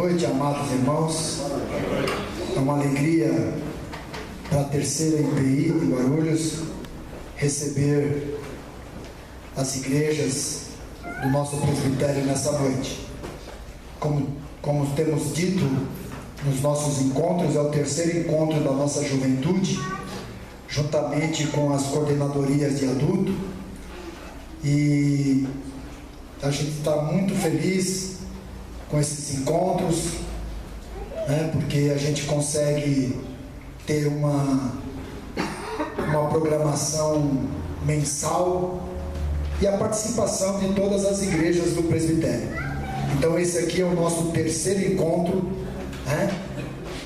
noite, amados irmãos. É uma alegria para a terceira IPI de Guarulhos receber as igrejas do nosso presbitério nessa noite. Como temos dito nos nossos encontros, é o terceiro encontro da nossa juventude, juntamente com as coordenadorias de adulto, e a gente está muito feliz com esses encontros, né, porque a gente consegue ter uma programação mensal e a participação de todas as igrejas do presbitério. Então esse aqui é o nosso terceiro encontro, né?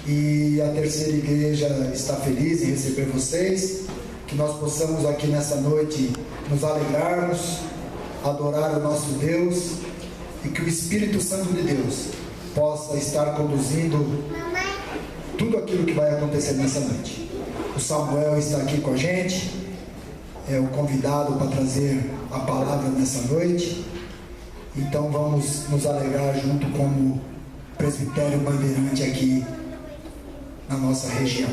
E a terceira igreja está feliz em receber vocês, que nós possamos aqui nessa noite nos alegrarmos, adorar o nosso Deus, e que o Espírito Santo de Deus possa estar conduzindo tudo aquilo que vai acontecer nessa noite. O Samuel está aqui com a gente, é o convidado para trazer a palavra nessa noite. Então vamos nos alegrar junto como presbitério bandeirante aqui na nossa região.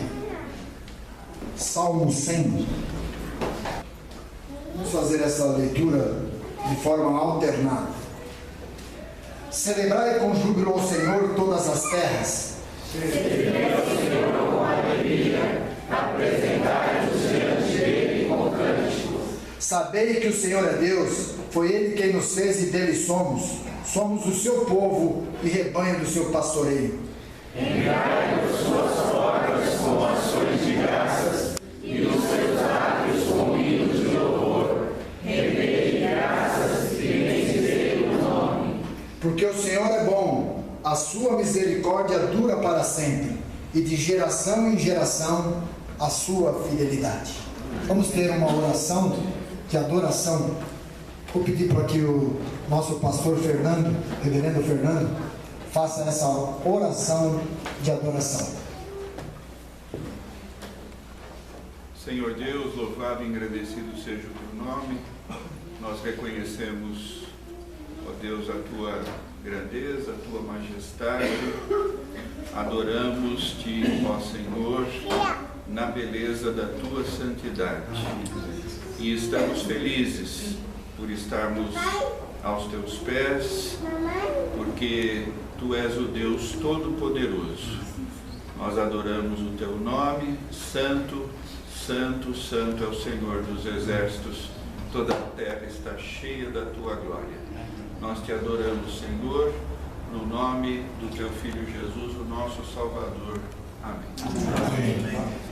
Salmo 100. Vamos fazer essa leitura de forma alternada. Celebrai com júbilo ao Senhor todas as terras. Celebrai ao Senhor com alegria, apresentai-vos diante dele com cânticos. Sabei que o Senhor é Deus, foi Ele quem nos fez e dele somos. Somos o seu povo e rebanho do seu pastoreio. Enviai-nos suas portas com ações de graças e os seus lábios com hinos de louvor. Rendei graças e bendizei o nome. Porque o Senhor é bom, a sua misericórdia dura para sempre, e de geração em geração a sua fidelidade. Vamos ter uma oração de adoração. Vou pedir para que o nosso pastor Fernando, reverendo Fernando, faça essa oração de adoração. Senhor Deus, louvado e engrandecido seja o teu nome. Nós reconhecemos, ó Deus, a tua grandeza, a tua majestade. Adoramos-te, ó Senhor, na beleza da tua santidade. E estamos felizes por estarmos aos teus pés, porque tu és o Deus Todo-Poderoso. Nós adoramos o teu nome. Santo, santo, santo é o Senhor dos exércitos. Toda a terra está cheia da tua glória. Nós te adoramos, Senhor, no nome do teu Filho Jesus, o nosso Salvador. Amém. Amém.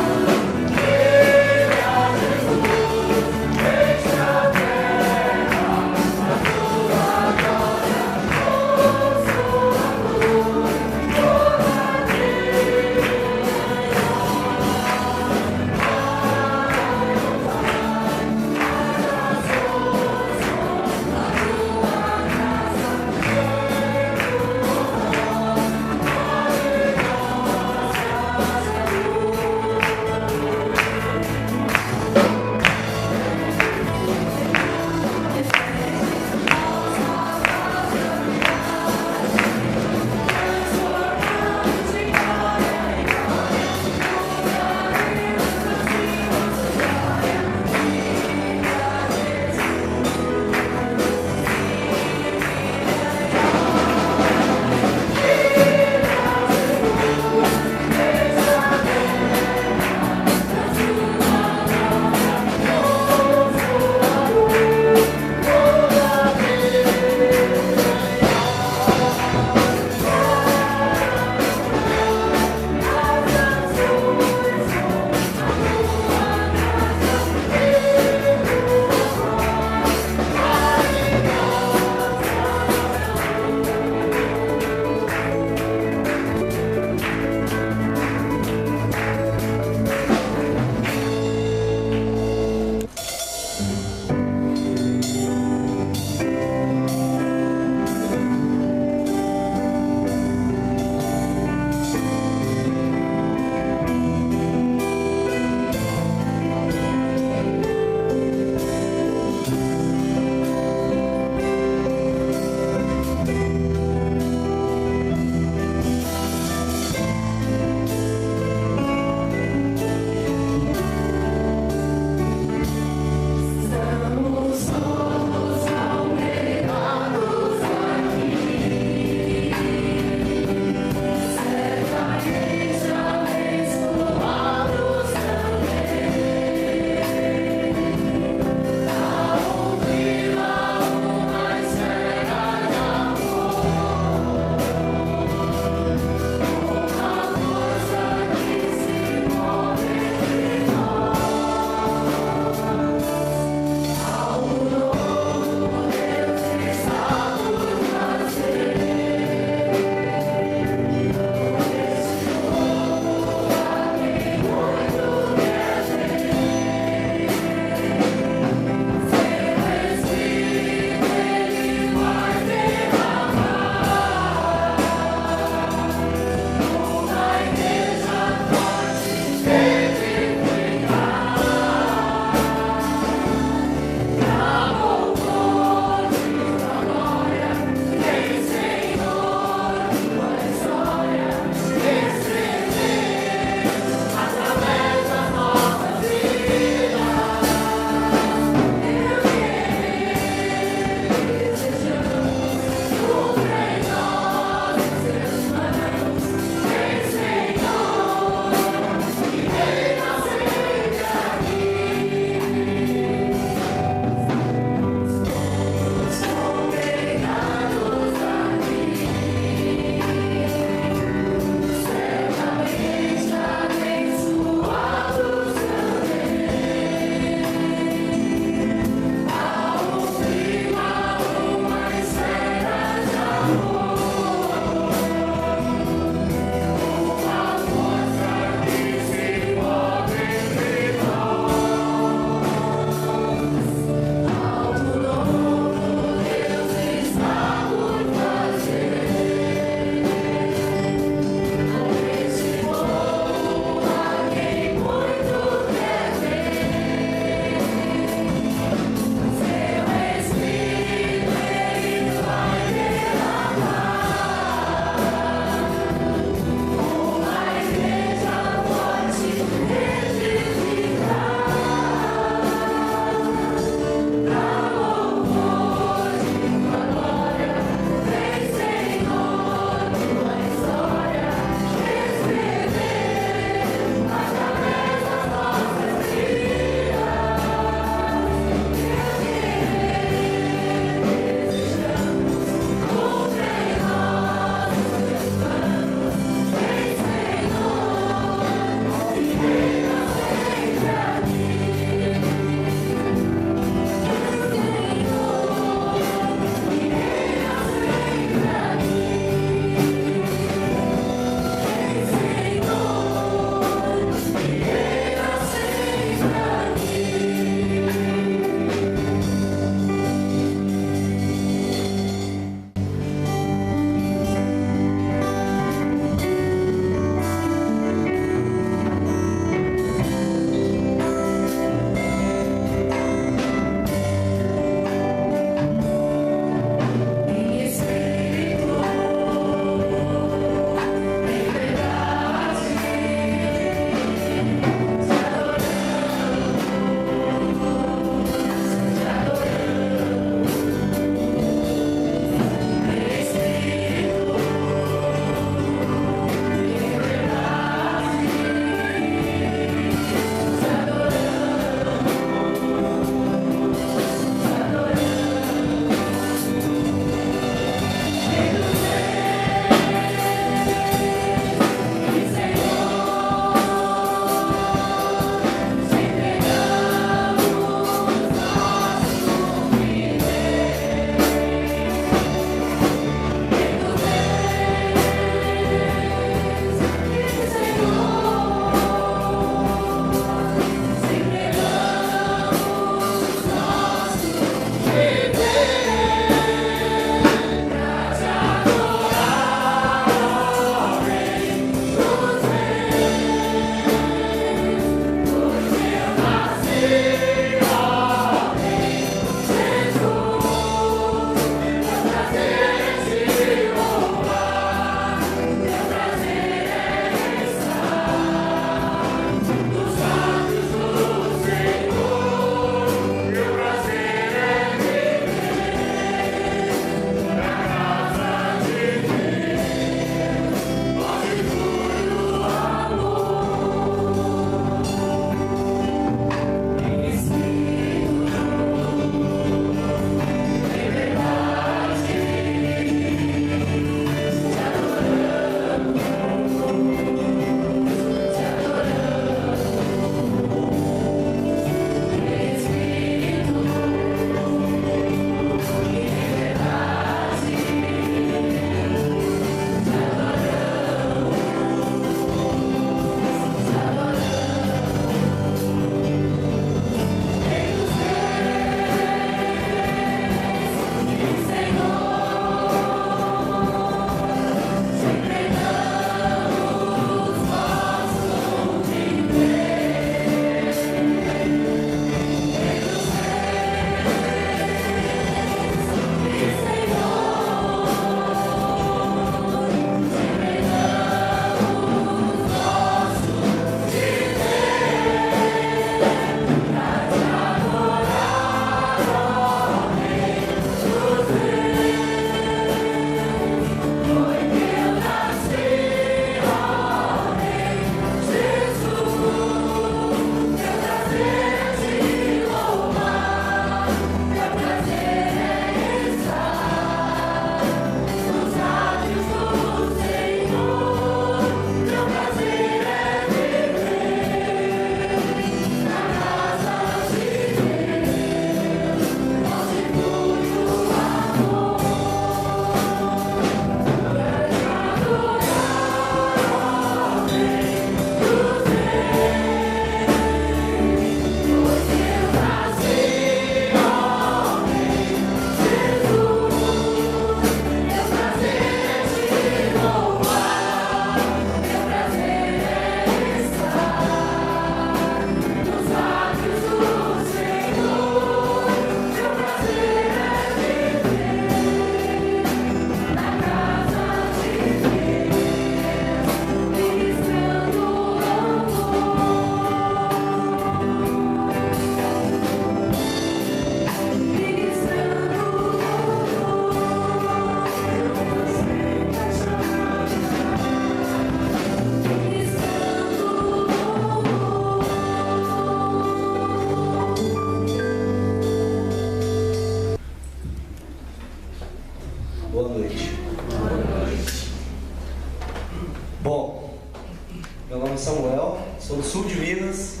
é Samuel, sou do sul de Minas,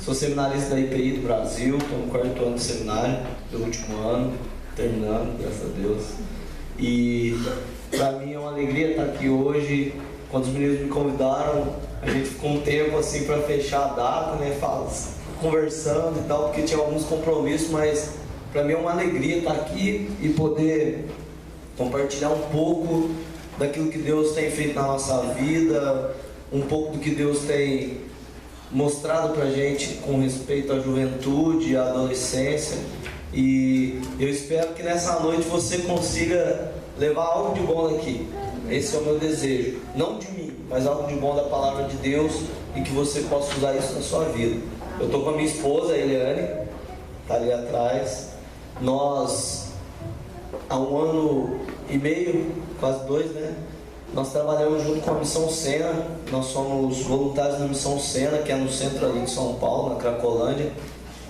sou seminarista da IPI do Brasil, estou no 4º ano do seminário, do último ano, terminando, graças a Deus. E para mim é uma alegria estar aqui hoje. Quando os meninos me convidaram, a gente ficou um tempo assim para fechar a data, né, conversando e tal, porque tinha alguns compromissos, mas para mim é uma alegria estar aqui e poder compartilhar um pouco daquilo que Deus tem feito na nossa vida, um pouco do que Deus tem mostrado pra gente com respeito à juventude, à adolescência. E eu espero que nessa noite você consiga levar algo de bom daqui. Esse é o meu desejo, não de mim, mas algo de bom da palavra de Deus, e que você possa usar isso na sua vida. Eu estou com a minha esposa, a Eliane, está ali atrás. Nós, há 1 ano e meio, quase 2, né? Nós trabalhamos junto com a Missão Sena. Nós somos voluntários da Missão Sena, que é no centro ali de São Paulo, na Cracolândia.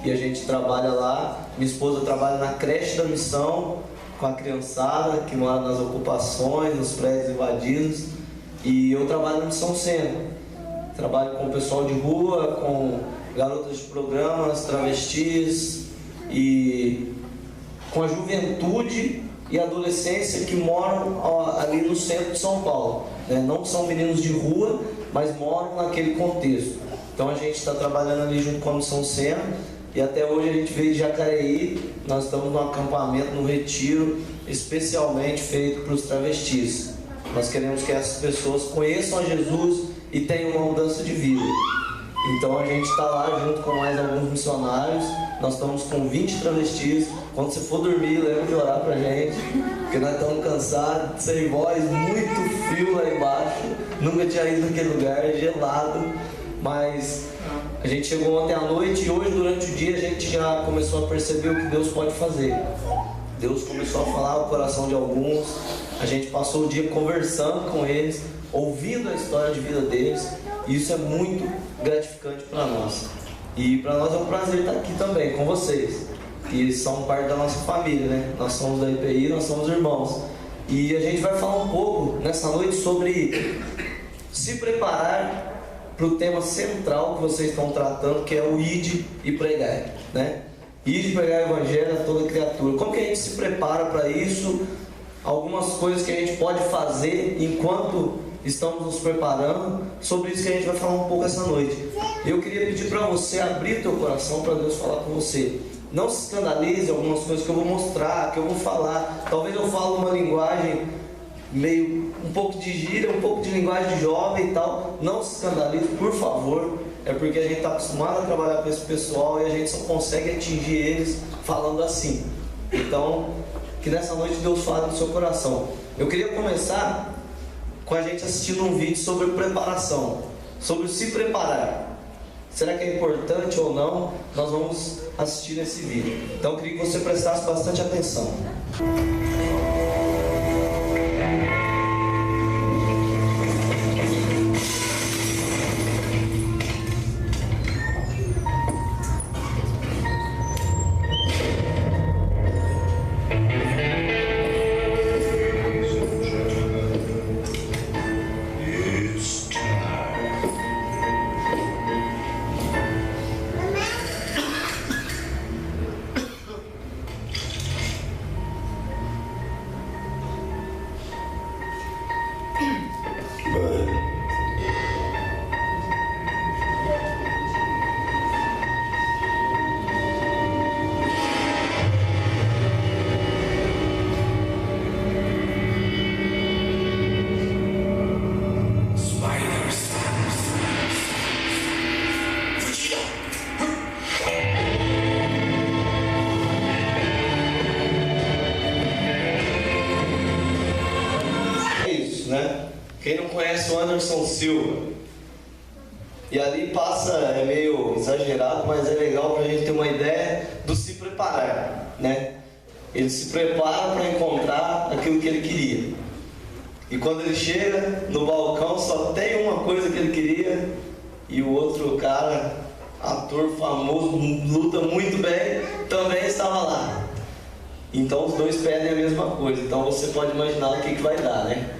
E a gente trabalha lá. Minha esposa trabalha na creche da missão, com a criançada que mora nas ocupações, nos prédios invadidos. E eu trabalho na Missão Sena. Trabalho com o pessoal de rua, com garotas de programas, travestis e com a juventude e adolescência que moram ali no centro de São Paulo, né? Não são meninos de rua, mas moram naquele contexto. Então a gente está trabalhando ali junto com a Missão Sena, e até hoje a gente veio de Jacareí. Nós estamos num acampamento, num retiro especialmente feito para os travestis. Nós queremos que essas pessoas conheçam a Jesus e tenham uma mudança de vida. Então a gente está lá junto com mais alguns missionários. Nós estamos com 20 travestis. Quando você for dormir, lembra de orar pra gente, porque nós estamos cansados, sem voz, muito frio lá embaixo. Nunca tinha ido naquele lugar, gelado. Mas a gente chegou ontem à noite e hoje durante o dia a gente já começou a perceber o que Deus pode fazer. Deus começou a falar o coração de alguns. A gente passou o dia conversando com eles, ouvindo a história de vida deles. E isso é muito gratificante para nós. E para nós é um prazer estar aqui também com vocês, que são parte da nossa família, né? Nós somos da IPI, nós somos irmãos. E a gente vai falar um pouco nessa noite sobre se preparar para o tema central que vocês estão tratando, que é o ide e pregar, né? Ide e pregar o evangelho a toda criatura. Como que a gente se prepara para isso? Algumas coisas que a gente pode fazer enquanto estamos nos preparando. Sobre isso que a gente vai falar um pouco essa noite. Eu queria pedir para você abrir teu coração para Deus falar com você. Não se escandalize algumas coisas que eu vou mostrar, que eu vou falar. Talvez eu fale uma linguagem meio, um pouco de gíria, um pouco de linguagem de jovem e tal. Não se escandalize, por favor. É porque a gente está acostumado a trabalhar com esse pessoal e a gente só consegue atingir eles falando assim. Então, que nessa noite Deus fale no seu coração. Eu queria começar com a gente assistindo um vídeo sobre preparação, sobre se preparar. Será que é importante ou não? Nós vamos assistir nesse vídeo. Então eu queria que você prestasse bastante atenção. Silva. E ali passa, é meio exagerado, mas é legal para a gente ter uma ideia do se preparar, né? Ele se prepara para encontrar aquilo que ele queria. E quando ele chega no balcão, só tem uma coisa que ele queria, e o outro cara, ator famoso, luta muito bem, também estava lá. Então os dois pedem a mesma coisa. Então você pode imaginar o que vai dar, né?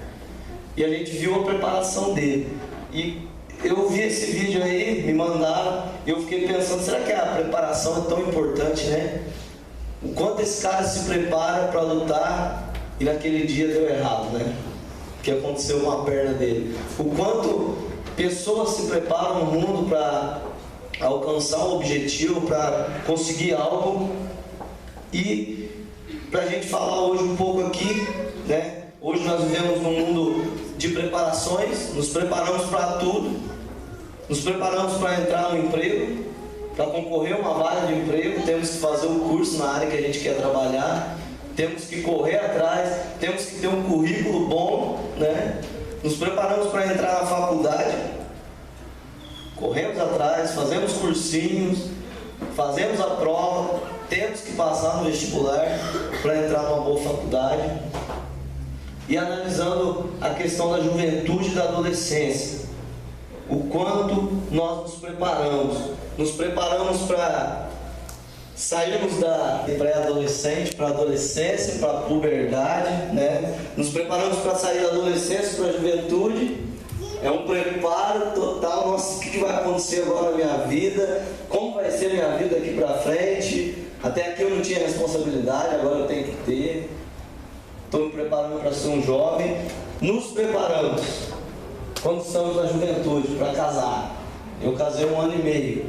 E a gente viu a preparação dele. E eu vi esse vídeo aí, me mandaram, e eu fiquei pensando, será que a preparação é tão importante, né? O quanto esse cara se prepara para lutar e naquele dia deu errado, né? Que aconteceu com a perna dele. O quanto pessoas se preparam no mundo para alcançar um objetivo, para conseguir algo. E para a gente falar hoje um pouco aqui, né? Hoje nós vivemos num mundo de preparações, nos preparamos para tudo, nos preparamos para entrar no emprego, para concorrer a uma vaga de emprego, temos que fazer um curso na área que a gente quer trabalhar, temos que correr atrás, temos que ter um currículo bom, né? Nos preparamos para entrar na faculdade, corremos atrás, fazemos cursinhos, fazemos a prova, temos que passar no vestibular para entrar numa boa faculdade. E analisando a questão da juventude e da adolescência, o quanto nós nos preparamos para sairmos da pré-adolescente para a adolescência, para a puberdade, né? Nos preparamos para sair da adolescência para a juventude. É um preparo total. Nossa, o que vai acontecer agora na minha vida? Como vai ser a minha vida daqui para frente? Até aqui eu não tinha responsabilidade, agora eu tenho que ter. Estou me preparando para ser um jovem. Nos preparamos quando estamos na juventude para casar. Eu casei 1 ano e meio.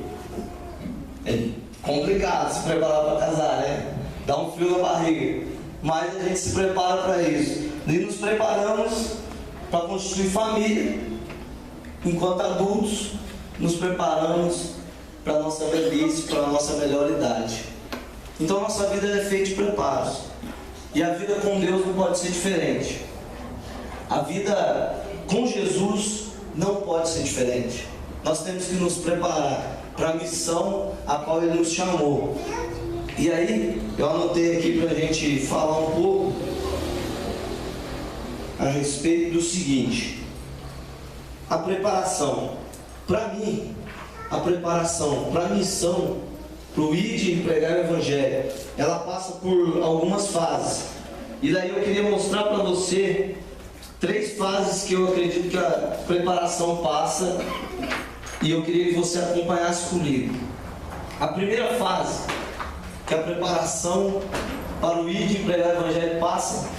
É complicado se preparar para casar, né? Dá um frio na barriga. Mas a gente se prepara para isso. E nos preparamos para construir família. Enquanto adultos, nos preparamos para a nossa velhice, para a nossa melhor idade. Então a nossa vida é feita de preparos. E a vida com Deus não pode ser diferente. A vida com Jesus não pode ser diferente. Nós temos que nos preparar para a missão a qual Ele nos chamou. E aí, eu anotei aqui para a gente falar um pouco a respeito do seguinte: a preparação. Para mim, a preparação para a missão, para o ir e pregar o Evangelho, ela passa por algumas fases. E daí eu queria mostrar para você 3 fases que eu acredito que a preparação passa, e eu queria que você acompanhasse comigo. A primeira fase que a preparação para o ir e pregar o Evangelho passa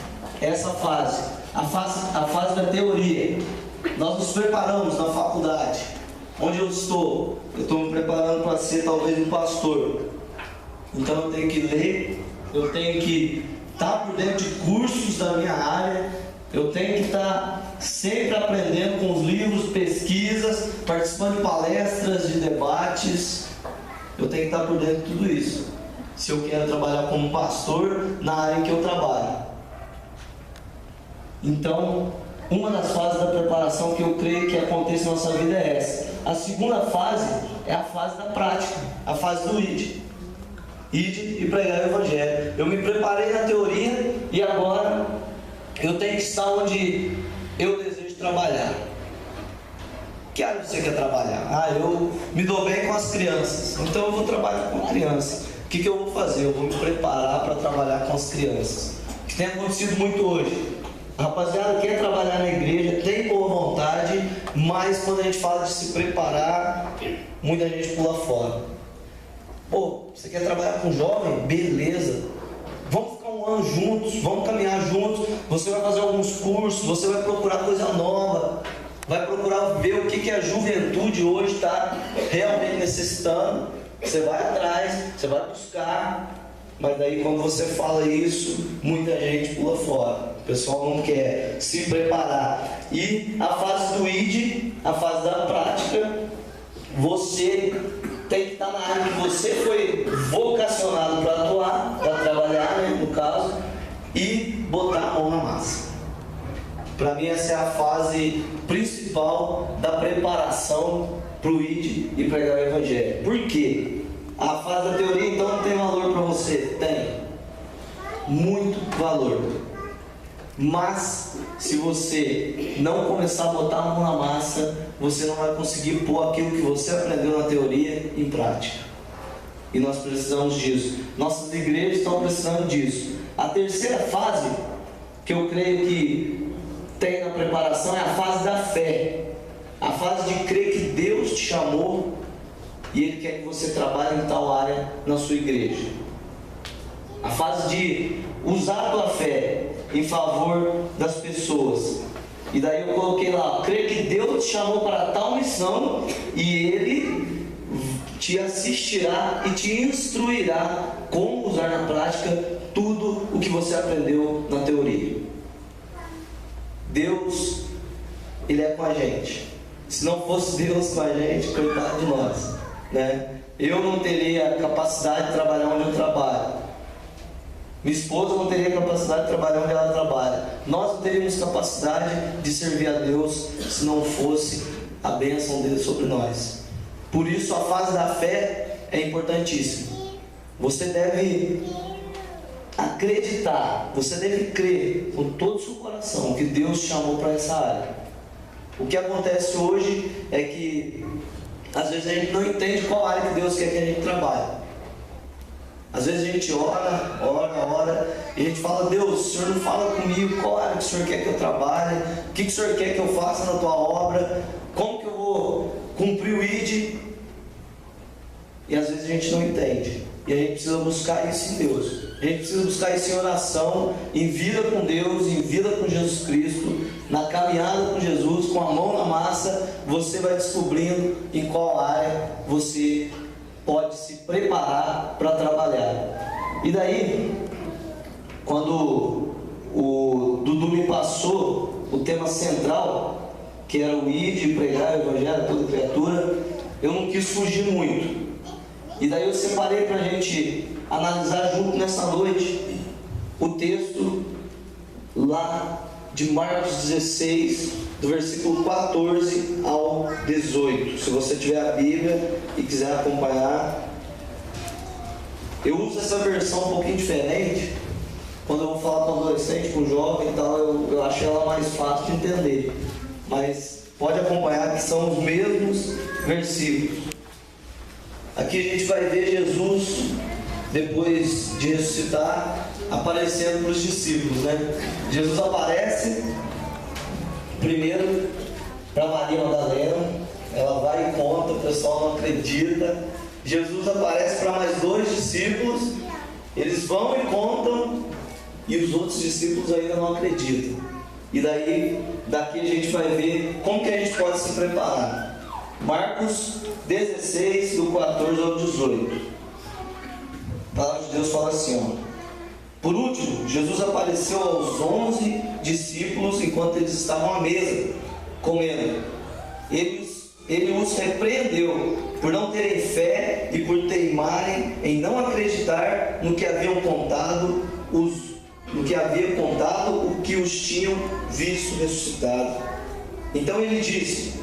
é essa fase, a fase da teoria. Nós nos preparamos na faculdade. Onde eu estou me preparando para ser talvez um pastor. Então eu tenho que ler, eu tenho que estar por dentro de cursos da minha área, eu tenho que estar sempre aprendendo com os livros, pesquisas, participando de palestras, de debates. Eu tenho que estar por dentro de tudo isso, se eu quero trabalhar como pastor na área em que eu trabalho. Então, uma das fases da preparação que eu creio que acontece na nossa vida é essa. A segunda fase é a fase da prática, a fase do ide e pregar o Evangelho. Eu me preparei na teoria e agora eu tenho que estar onde eu desejo trabalhar. Que área você quer trabalhar? Eu me dou bem com as crianças, então eu vou trabalhar com crianças. O que eu vou fazer? Eu vou me preparar para trabalhar com as crianças. O que tem acontecido muito hoje? A rapaziada quer trabalhar na igreja, tem boa vontade, mas quando a gente fala de se preparar, muita gente pula fora. Pô, você quer trabalhar com jovem? Beleza. Vamos ficar 1 ano juntos, vamos caminhar juntos. Você vai fazer alguns cursos, você vai procurar coisa nova, vai procurar ver o que a juventude hoje está realmente necessitando. Você vai atrás, você vai buscar. Mas daí quando você fala isso, muita gente pula fora. O pessoal não quer se preparar. E a fase do ID, a fase da prática, você tem que estar na área que você foi vocacionado para atuar, para trabalhar, né, no caso, e botar a mão na massa. Para mim essa é a fase principal da preparação para o ID e pregar o Evangelho. Por quê? A fase da teoria então não tem valor para você? Tem. Muito valor. Mas se você não começar a botar a mão na massa, você não vai conseguir pôr aquilo que você aprendeu na teoria em prática. E nós precisamos disso. Nossas igrejas estão precisando disso. A terceira fase que eu creio que tem na preparação é a fase da fé. A fase de crer que Deus te chamou e Ele quer que você trabalhe em tal área na sua igreja. A fase de usar a tua fé em favor das pessoas. E daí eu coloquei lá, crer que Deus te chamou para tal missão e Ele te assistirá e te instruirá como usar na prática tudo o que você aprendeu na teoria. Deus, Ele é com a gente. Se não fosse Deus com a gente, coitado de nós, né? Eu não teria capacidade de trabalhar onde eu trabalho. Minha esposa não teria capacidade de trabalhar onde ela trabalha. Nós não teríamos capacidade de servir a Deus se não fosse a bênção dele sobre nós. Por isso a fase da fé é importantíssima. Você deve acreditar, você deve crer com todo o seu coração que Deus te chamou para essa área. O que acontece hoje é que às vezes a gente não entende qual área que Deus quer que a gente trabalhe. Às vezes a gente ora, e a gente fala: Deus, o Senhor não fala comigo, qual área que o Senhor quer que eu trabalhe, o que o Senhor quer que eu faça na tua obra, como que eu vou cumprir o ID? E às vezes a gente não entende, e a gente precisa buscar isso em Deus. A gente precisa buscar isso em oração, em vida com Deus, em vida com Jesus Cristo, na caminhada com Jesus, com a mão na massa. Você vai descobrindo em qual área você pode se preparar para trabalhar. E daí, quando o Dudu me passou o tema central, que era o ID, pregar o Evangelho a toda criatura, eu não quis fugir muito. E daí eu separei para a gente analisar junto nessa noite o texto lá de Marcos 16, do versículo 14 ao 18. Se você tiver a Bíblia e quiser acompanhar, eu uso essa versão um pouquinho diferente. Quando eu vou falar com adolescente, com jovem e tal, eu achei ela mais fácil de entender. Mas pode acompanhar que são os mesmos versículos. Aqui a gente vai ver Jesus, depois de ressuscitar, aparecendo para os discípulos, né? Jesus aparece primeiro para Maria Madalena, ela vai e conta, o pessoal não acredita. Jesus aparece para mais 2 discípulos, eles vão e contam, e os outros discípulos ainda não acreditam. E daqui a gente vai ver como que a gente pode se preparar. Marcos 16, do 14 ao 18. A palavra de Deus fala assim, ó: Por último, Jesus apareceu aos 11 discípulos enquanto eles estavam à mesa, comendo. Ele os repreendeu por não terem fé e por teimarem em não acreditar no que haviam contado o que os tinham visto ressuscitado. Então ele disse: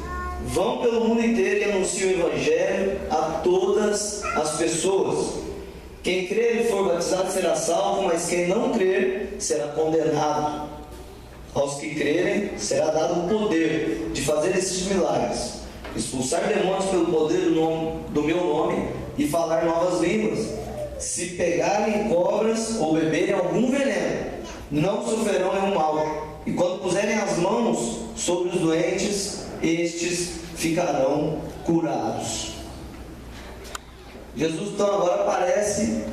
Vão pelo mundo inteiro e anunciem o Evangelho a todas as pessoas. Quem crer e for batizado será salvo, mas quem não crer será condenado. Aos que crerem será dado o poder de fazer esses milagres: expulsar demônios pelo poder do meu nome e falar novas línguas. Se pegarem cobras ou beberem algum veneno, não sofrerão nenhum mal. E quando puserem as mãos sobre os doentes, estes ficarão curados. Jesus então agora aparece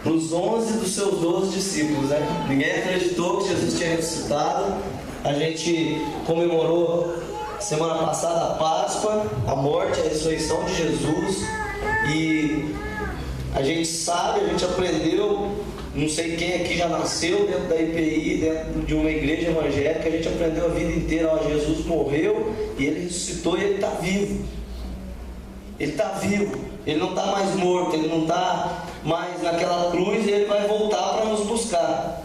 para os 11 dos seus 12 discípulos, né? Ninguém acreditou que Jesus tinha ressuscitado. A gente comemorou semana passada a Páscoa, a morte, a ressurreição de Jesus. E a gente sabe, a gente aprendeu, não sei quem aqui já nasceu dentro da IPI, dentro de uma igreja evangélica, a gente aprendeu a vida inteira: ó, Jesus morreu e Ele ressuscitou e Ele está vivo. Ele está vivo, Ele não está mais morto, Ele não está mais naquela cruz, e Ele vai voltar para nos buscar.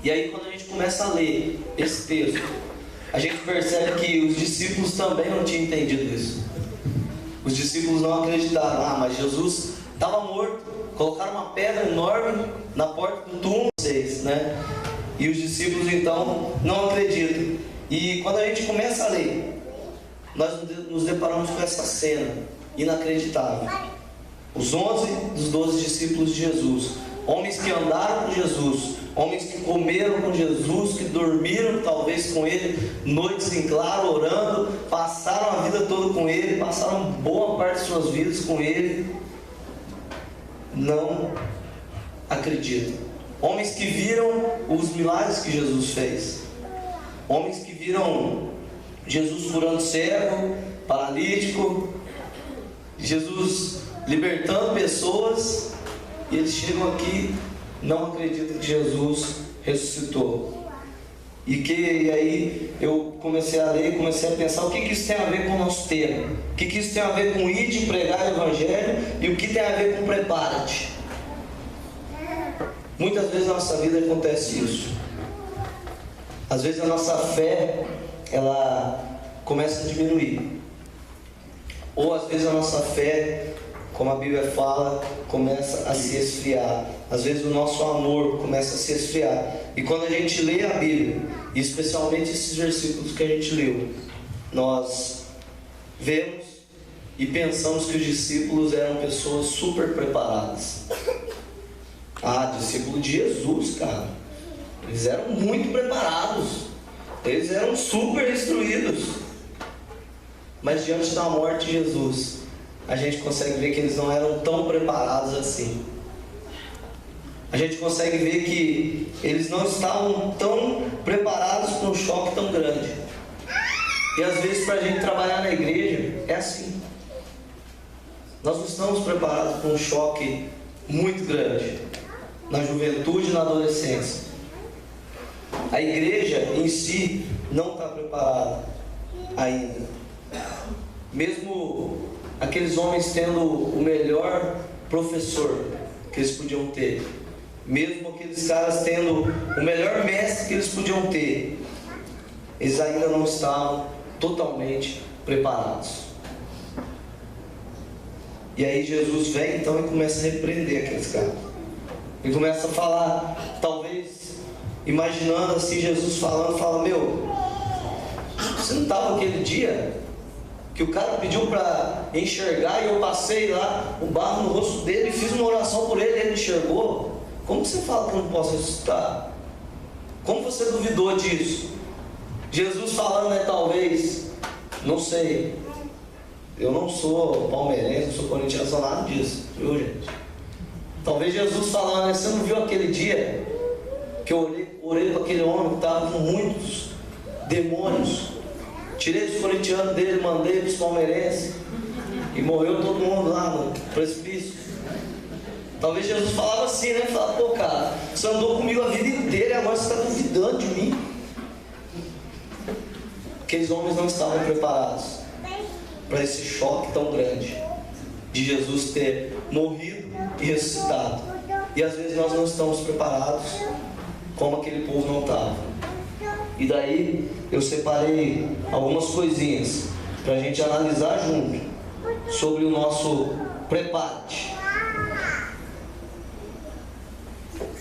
E aí, quando a gente começa a ler esse texto, a gente percebe que os discípulos também não tinham entendido isso. Os discípulos não acreditaram: ah, mas Jesus estava morto, colocaram uma pedra enorme na porta do túmulo, né? E os discípulos então não acreditam. E quando a gente começa a ler, nós nos deparamos com essa cena inacreditável. Os 11 dos 12 discípulos de Jesus, homens que andaram com Jesus, homens que comeram com Jesus, que dormiram talvez com Ele, noites em claro, orando, passaram a vida toda com Ele, passaram boa parte de suas vidas com Ele, não acreditam. Homens que viram os milagres que Jesus fez, homens que viram Jesus curando cego, paralítico, Jesus libertando pessoas, e eles chegam aqui, não acreditam que Jesus ressuscitou. E aí eu comecei a ler, comecei a pensar o que isso tem a ver com o nosso tema, o que isso tem a ver com ir de pregar o Evangelho e o que tem a ver com prepara-te. Muitas vezes na nossa vida acontece isso. Às vezes a nossa fé, ela começa a diminuir. Ou às vezes a nossa fé, como a Bíblia fala, começa a se esfriar. Às vezes o nosso amor começa a se esfriar. E quando a gente lê a Bíblia, e especialmente esses versículos que a gente leu, nós vemos e pensamos que os discípulos eram pessoas super preparadas. Ah, discípulo de Jesus, cara. Eles eram muito preparados. Eles eram super instruídos. Mas diante da morte de Jesus, a gente consegue ver que eles não eram tão preparados assim. A gente consegue ver que eles não estavam tão preparados para um choque tão grande. E às vezes para a gente trabalhar na igreja é assim. Nós não estamos preparados para um choque muito grande na juventude e na adolescência. A igreja em si não está preparada ainda. Mesmo aqueles homens tendo o melhor professor que eles podiam ter, mesmo aqueles caras tendo o melhor mestre que eles podiam ter, eles ainda não estavam totalmente preparados. E aí Jesus vem então e começa a repreender aqueles caras. Ele começa a falar, talvez imaginando assim, Jesus falando, fala: meu, você não estava aquele dia que o cara pediu para enxergar e eu passei lá o barro no rosto dele e fiz uma oração por ele e ele enxergou? Como você fala que eu não posso ressuscitar? Como você duvidou disso? Jesus falando, né, talvez, não sei, eu não sou palmeirense, não sou corintiano, não sou nada disso, viu, gente? Talvez Jesus falando, né, você não viu aquele dia que eu orei para aquele homem que estava com muitos demônios, tirei os corintianos dele, mandei para os palmeirenses e morreu todo mundo lá no precipício. Talvez Jesus falava assim, né? Falava: pô, cara, você andou comigo a vida inteira e agora você está duvidando de mim. Aqueles homens não estavam preparados para esse choque tão grande de Jesus ter morrido e ressuscitado. E às vezes nós não estamos preparados como aquele povo não estava. E daí eu separei algumas coisinhas para a gente analisar junto sobre o nosso preparo-te.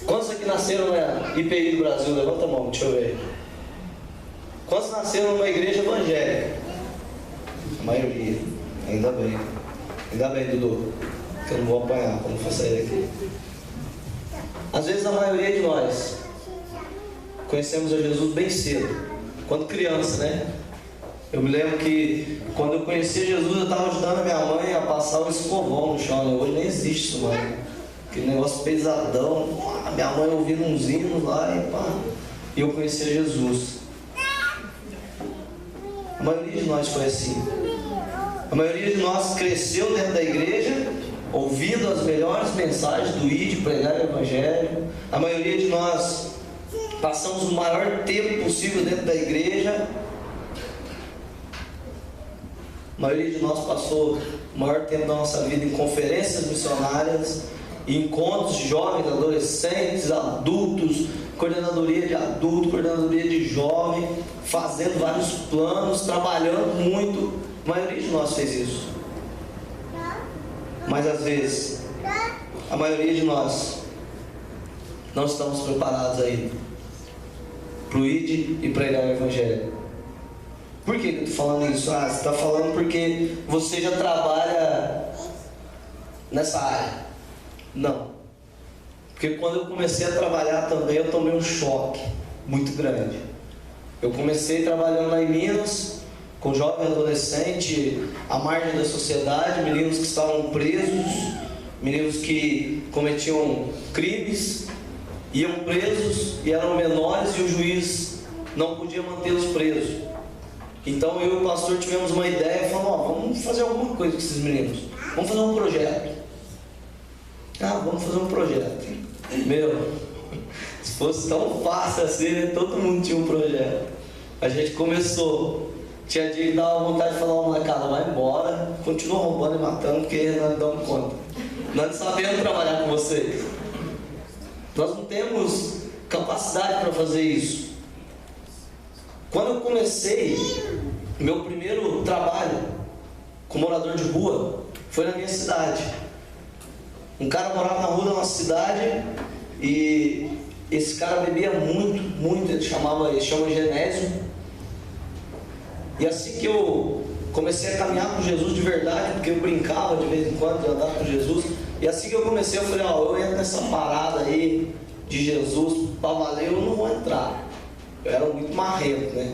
Quantos aqui nasceram na IPI do Brasil? Levanta a mão, deixa eu ver. Quantos nasceram numa igreja evangélica? A maioria. Ainda bem. Ainda bem, Dudu, que eu não vou apanhar quando for sair daqui. Às vezes a maioria de nós conhecemos a Jesus bem cedo, quando criança, né? Eu me lembro que quando eu conheci Jesus, eu estava ajudando a minha mãe a passar o escovão no chão, né? Hoje nem existe isso, mano. Aquele negócio pesadão, a minha mãe ouvindo uns hinos lá e pá. E eu conheci a Jesus. A maioria de nós foi assim. A maioria de nós cresceu dentro da igreja, ouvindo as melhores mensagens do ID, pregar o Evangelho. A maioria de nós passamos o maior tempo possível dentro da igreja. A maioria de nós passou o maior tempo da nossa vida em conferências missionárias, em encontros de jovens, adolescentes, adultos, coordenadoria de adulto, coordenadoria de jovem, fazendo vários planos, trabalhando muito. A maioria de nós fez isso. Mas às vezes, a maioria de nós não estamos preparados ainda para o ID e pregar o Evangelho. Por que eu estou falando isso? Ah, você está falando porque você já trabalha nessa área. Não. Porque quando eu comecei a trabalhar também, eu tomei um choque muito grande. Eu comecei trabalhando lá em Minas, com jovem adolescente, à margem da sociedade, meninos que estavam presos, meninos que cometiam crimes, iam presos e eram menores e o juiz não podia mantê-los presos. Então eu e o pastor tivemos uma ideia, falamos, vamos fazer alguma coisa com esses meninos, vamos fazer um projeto. Vamos fazer um projeto. Meu, se fosse tão fácil assim, todo mundo tinha um projeto. A gente começou, tinha de dar vontade de falar, molecada, vai embora, continua roubando e matando, porque nós não damos conta. Nós não sabemos trabalhar com vocês. Nós não temos capacidade para fazer isso. Quando eu comecei, meu primeiro trabalho como morador de rua foi na minha cidade. Um cara morava na rua da nossa cidade e esse cara bebia muito, ele chama Genésio. E assim que eu comecei a caminhar com Jesus de verdade, porque eu brincava de vez em quando de andar com Jesus, e assim que eu comecei, eu falei, eu entro nessa parada aí de Jesus, para valer eu não vou entrar. Eu era muito marrento, né?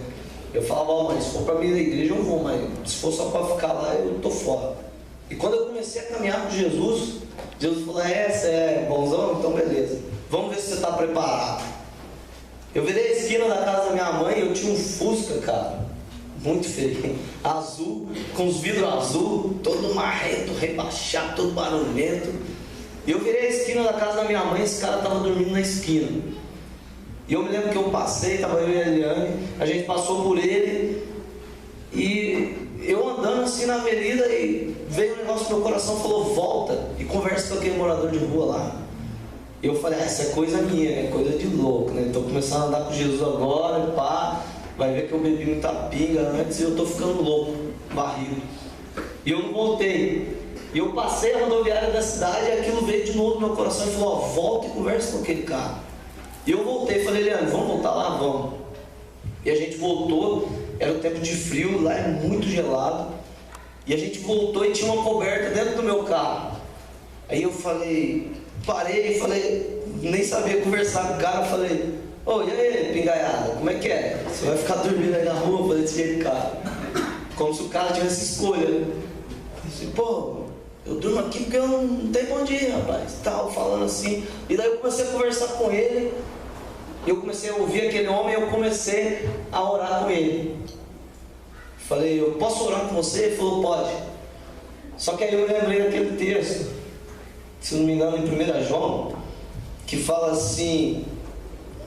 Eu falava, mas se for para mim na igreja eu vou, mas se for só para ficar lá eu tô fora. E quando eu comecei a caminhar com Jesus, Jesus falou, você é bonzão? Então beleza, vamos ver se você está preparado. Eu virei a esquina da casa da minha mãe, eu tinha um Fusca, cara, muito feio, azul, com os vidros azul, todo marrento, rebaixado, todo barulhento. E eu virei a esquina da casa da minha mãe, esse cara estava dormindo na esquina. E eu me lembro que eu passei, estava eu e a Eliane, a gente passou por ele, e eu andando assim na avenida, e veio um negócio no meu coração, falou, volta e conversa com aquele morador de rua lá. E eu falei, essa é coisa minha, é coisa de louco, né? Estou começando a andar com Jesus agora, pá, vai ver que eu bebi muita pinga antes e eu estou ficando louco, barrido. E eu não voltei. E eu passei a rodoviária da cidade e aquilo veio de novo no meu coração e falou, volta e conversa com aquele cara. E eu voltei, falei, Leandro, vamos voltar lá? Vamos. E a gente voltou, era o tempo de frio, lá é muito gelado. E a gente voltou e tinha uma coberta dentro do meu carro. Aí eu falei, parei e falei, nem sabia conversar com o cara, falei, e aí, pingaiada, como é que é? Você vai ficar dormindo aí na rua, fazer desse jeito, cara? Como se o cara tivesse escolha. Eu disse, eu durmo aqui porque eu não tenho pra onde ir, rapaz. Tal, falando assim. E daí eu comecei a conversar com ele. Eu comecei a ouvir aquele homem e eu comecei a orar com ele. Falei, eu posso orar com você? Ele falou, pode. Só que aí eu lembrei daquele texto, se não me engano, em 1 João, que fala assim,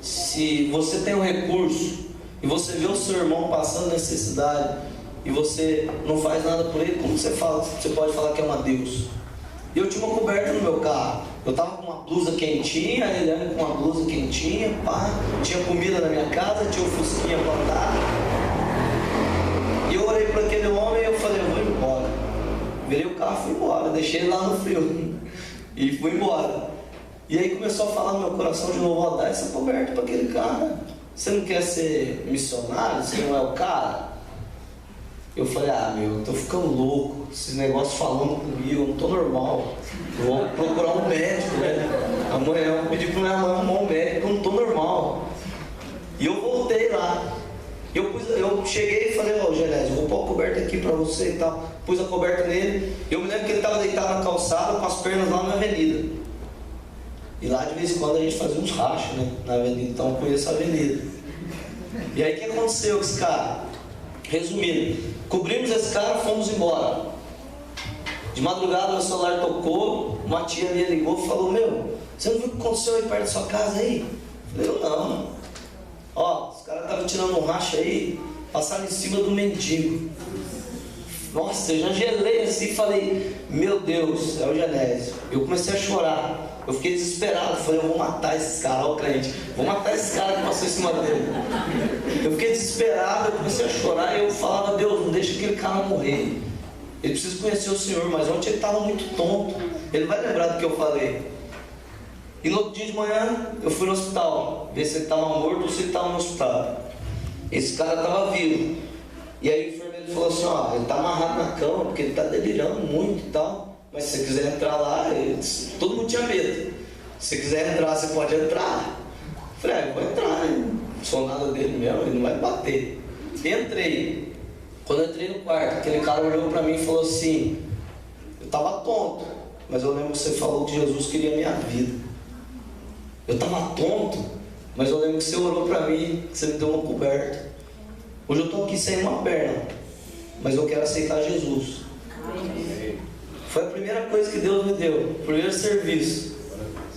se você tem um recurso e você vê o seu irmão passando necessidade e você não faz nada por ele, como você pode falar que é um Deus? E eu tinha uma coberta no meu carro, eu estava com uma blusa quentinha, a Eliane com uma blusa quentinha, pá, tinha comida na minha casa, tinha um fusquinha para andar. E eu orei para aquele homem e eu falei, eu vou embora. Virei o carro e fui embora, deixei ele lá no frio e fui embora. E aí começou a falar no meu coração de novo, dá essa coberta para aquele cara, você não quer ser missionário, você não é o cara? Eu falei, eu tô ficando louco, esses negócios falando comigo, eu não tô normal, eu vou procurar um médico, né? Amanhã eu pedi pra minha mãe arrumar um médico, eu não tô normal. E eu voltei lá, eu cheguei e falei, Genésio, vou pôr a coberta aqui pra você e tal, pus a coberta nele, eu me lembro que ele estava deitado na calçada com as pernas lá na avenida. E lá de vez em quando a gente fazia uns rachos, né, na avenida, então eu conheço a avenida. E aí o que aconteceu com esse cara? Resumindo, cobrimos esse cara, fomos embora. De madrugada meu celular tocou, uma tia minha ligou e falou, você não viu o que aconteceu aí perto da sua casa aí? Eu falei, não. Os caras estavam tirando um racho aí, passaram em cima do mendigo. Nossa, eu já gelei assim e falei, meu Deus, é o Genésio. Eu comecei a chorar. Eu fiquei desesperado, falei, eu vou matar esse cara, ó crente, vou matar esse cara que passou em cima dele. Eu fiquei desesperado, eu comecei a chorar e eu falava, Deus, não deixa aquele cara morrer. Ele precisa conhecer o Senhor, mas ontem ele estava muito tonto, ele vai lembrar do que eu falei. E no outro dia de manhã, eu fui no hospital, ver se ele estava morto ou se ele estava no hospital. Esse cara estava vivo. E aí o enfermeiro falou assim, ele está amarrado na cama, porque ele está delirando muito e tal. Mas se você quiser entrar lá, todo mundo tinha medo. Se quiser entrar, você pode entrar. Falei, eu vou entrar, né? Não sou nada dele mesmo, ele não vai bater. Entrei. Quando eu entrei no quarto, aquele cara olhou pra mim e falou assim, eu tava tonto, mas eu lembro que você falou que Jesus queria a minha vida. Eu tava tonto, mas eu lembro que você orou pra mim, que você me deu uma coberta. Hoje eu tô aqui sem uma perna, mas eu quero aceitar Jesus. Foi a primeira coisa que Deus me deu, o primeiro serviço.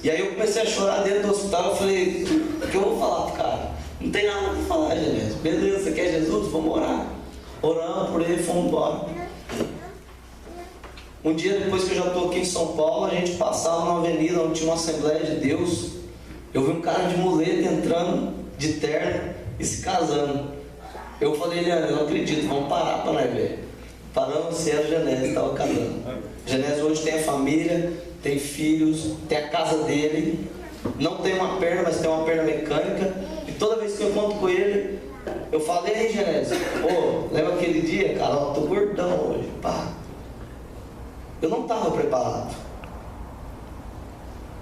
E aí eu comecei a chorar dentro do hospital. Eu falei, o que eu vou falar pro cara? Não tem nada pra falar, Genésio. Beleza, você quer Jesus? Vamos orar. Oramos por ele e fomos embora. Um dia depois que eu já estou aqui em São Paulo, a gente passava numa avenida onde tinha uma Assembleia de Deus. Eu vi um cara de muleta entrando de terno e se casando. Eu falei, Leandro, eu não acredito, vamos parar para nós ver. Paramos, se era o Genésio, estava casando. O Genésio hoje tem a família, tem filhos, tem a casa dele. Não tem uma perna, mas tem uma perna mecânica. E toda vez que eu encontro com ele, eu falo, e aí, Genésio? Pô, lembra aquele dia, cara? Eu tô gordão hoje, pá. Eu não estava preparado.